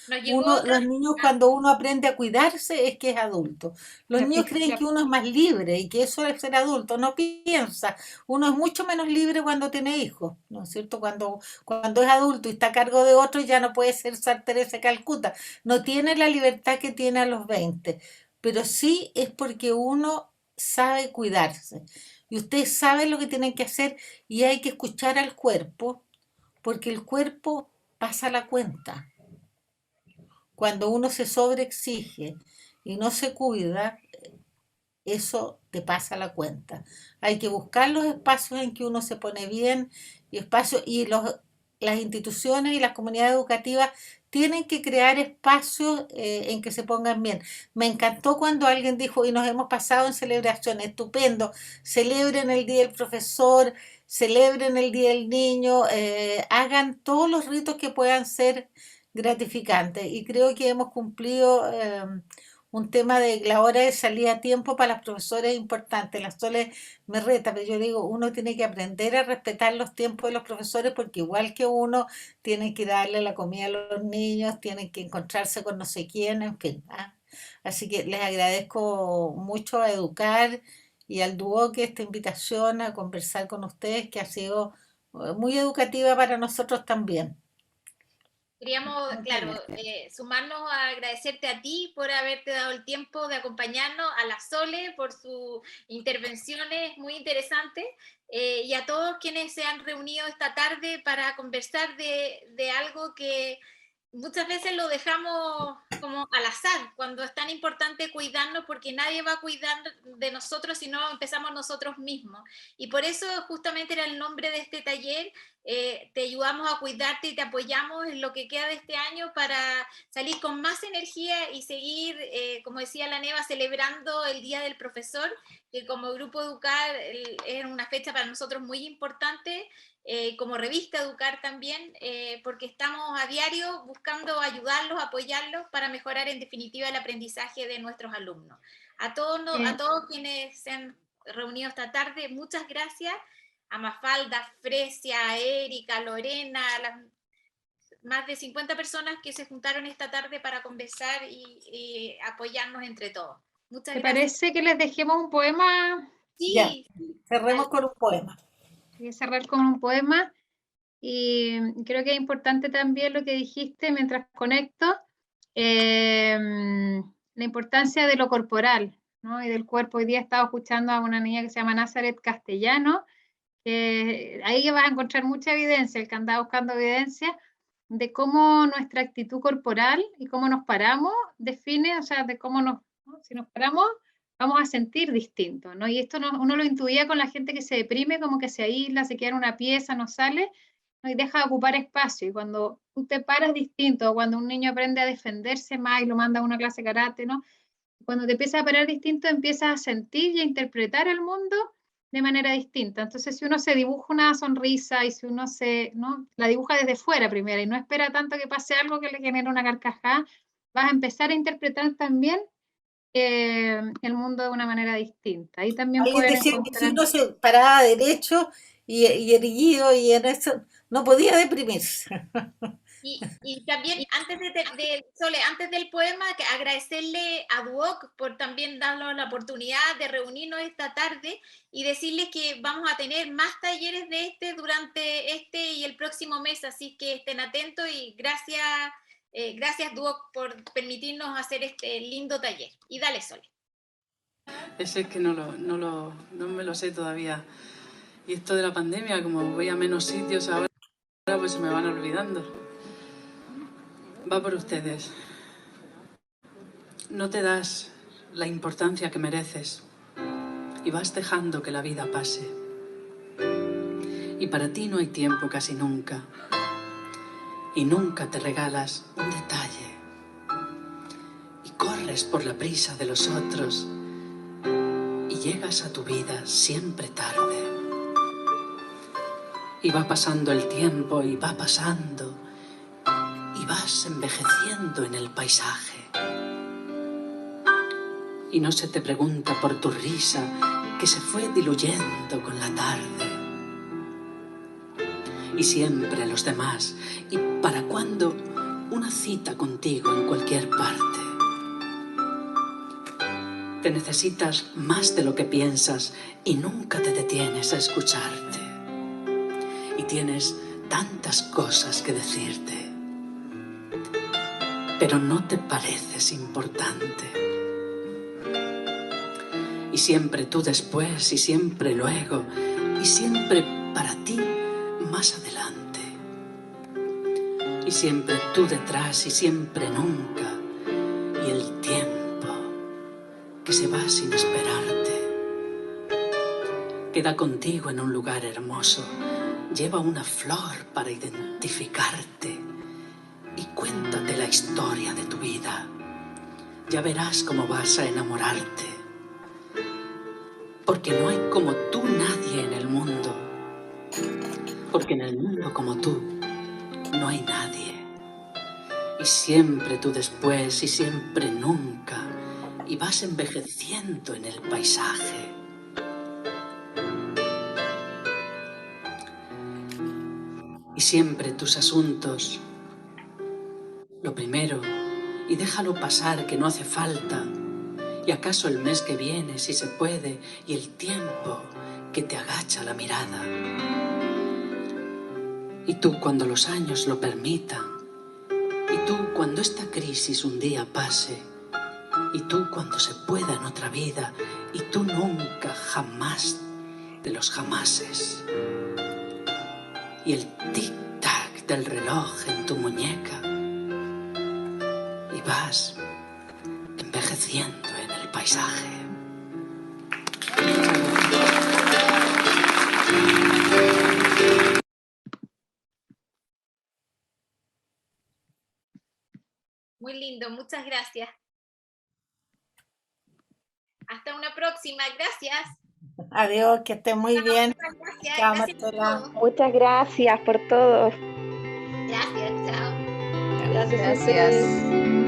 Nos llegó otra. Los niños cuando uno aprende a cuidarse es que es adulto. Los niños creen que uno es más libre y que eso es ser adulto. No piensa. Uno es mucho menos libre cuando tiene hijos, ¿no es cierto? Cuando es adulto y está a cargo de otro ya no puede ser Sor Teresa de Calcuta. No tiene la libertad que tiene a los 20. Pero sí es porque uno sabe cuidarse. Y ustedes saben lo que tienen que hacer y hay que escuchar al cuerpo porque el cuerpo pasa la cuenta. Cuando uno se sobreexige y no se cuida, eso te pasa la cuenta. Hay que buscar los espacios en que uno se pone bien y las instituciones y las comunidades educativas tienen que crear espacios en que se pongan bien. Me encantó cuando alguien dijo, y nos hemos pasado en celebraciones, estupendo, celebren el Día del Profesor, celebren el Día del Niño, hagan todos los ritos que puedan ser gratificantes. Y creo que hemos cumplido un tema de la hora de salida a tiempo para las profesoras es importante. La Sole me reta, pero yo digo, uno tiene que aprender a respetar los tiempos de los profesores porque igual que uno, tienen que darle la comida a los niños, tienen que encontrarse con no sé quién, en fin. ¿Ah? Así que les agradezco mucho a Educar y al Duoc esta invitación a conversar con ustedes, que ha sido muy educativa para nosotros también. Queríamos, Muchas claro, gracias. sumarnos a agradecerte a ti por haberte dado el tiempo de acompañarnos, a la Sole por sus intervenciones muy interesantes y a todos quienes se han reunido esta tarde para conversar de algo que muchas veces lo dejamos como al azar, cuando es tan importante cuidarnos porque nadie va a cuidar de nosotros si no empezamos nosotros mismos. Y por eso justamente era el nombre de este taller. Te ayudamos a cuidarte y te apoyamos en lo que queda de este año para salir con más energía y seguir, como decía la Neva, celebrando el Día del Profesor, que como Grupo Educar es una fecha para nosotros muy importante, como revista Educar también, porque estamos a diario buscando ayudarlos, apoyarlos para mejorar en definitiva el aprendizaje de nuestros alumnos. A todos quienes se han reunido esta tarde. Muchas gracias a Mafalda, Fresia, Erika, Lorena, las más de 50 personas que se juntaron esta tarde para conversar y apoyarnos entre todos. Muchas ¿Te gracias. parece que les dejemos un poema? Ya, Sí, cerremos con un poema. Voy a cerrar con un poema. Y creo que es importante también lo que dijiste mientras conecto, la importancia de lo corporal, ¿no? Y del cuerpo. Hoy día he estado escuchando a una niña que se llama Nazaret Castellano, que ahí vas a encontrar mucha evidencia, el que anda buscando evidencia, de cómo nuestra actitud corporal y cómo nos paramos define, o sea, de cómo nos, ¿no? Si nos paramos, vamos a sentir distinto, ¿no? Y esto uno lo intuía con la gente que se deprime, como que se aísla, se queda en una pieza, no sale, ¿no? Y deja de ocupar espacio. Y cuando tú te paras distinto, o cuando un niño aprende a defenderse más y lo manda a una clase de karate, ¿no? Cuando te empiezas a parar distinto, empiezas a sentir y a interpretar el mundo de manera distinta. Entonces, si uno se dibuja una sonrisa y si uno ¿no? la dibuja desde fuera primero y no espera tanto que pase algo que le genere una carcajada, vas a empezar a interpretar también el mundo de una manera distinta. Ahí también Ahí poder decía que si encontrar... uno se paraba derecho y erguido y en eso, no podía deprimirse. y también Sole, antes del poema, que agradecerle a Duoc por también darnos la oportunidad de reunirnos esta tarde y decirles que vamos a tener más talleres de durante este y el próximo mes, así que estén atentos y gracias Duoc por permitirnos hacer este lindo taller. Y dale, Sole. Ese es que no me lo sé todavía. Y esto de la pandemia, como voy a menos sitios ahora, pues se me van olvidando. Va por ustedes. No te das la importancia que mereces y vas dejando que la vida pase. Y para ti no hay tiempo casi nunca. Y nunca te regalas un detalle. Y corres por la prisa de los otros y llegas a tu vida siempre tarde. Y va pasando el tiempo y va pasando y vas envejeciendo en el paisaje. Y no se te pregunta por tu risa que se fue diluyendo con la tarde. Y siempre los demás, ¿y para cuándo una cita contigo en cualquier parte? Te necesitas más de lo que piensas y nunca te detienes a escucharte. Y tienes tantas cosas que decirte, pero no te pareces importante. Y siempre tú después, y siempre luego, y siempre para ti más adelante. Y siempre tú detrás, y siempre nunca, y el tiempo que se va sin esperarte. Queda contigo en un lugar hermoso, lleva una flor para identificarte y cuéntate la historia de tu vida. Ya verás cómo vas a enamorarte. Porque no hay como tú nadie en el mundo. Porque en el mundo como tú no hay nadie. Y siempre tú después y siempre nunca. Y vas envejeciendo en el paisaje. Y siempre tus asuntos, lo primero, y déjalo pasar que no hace falta. Y acaso el mes que viene, si se puede, y el tiempo que te agacha la mirada. Y tú cuando los años lo permitan, y tú cuando esta crisis un día pase, y tú cuando se pueda en otra vida, y tú nunca jamás de los jamases. Y el tic-tac del reloj en tu muñeca, y vas envejeciendo en el paisaje. Muy lindo, muchas gracias. Hasta una próxima, gracias. Adiós, que esté muy bien. Gracias, Chao, gracias por Marcela. todo. Muchas gracias por todo. Gracias, chao. Gracias a ustedes.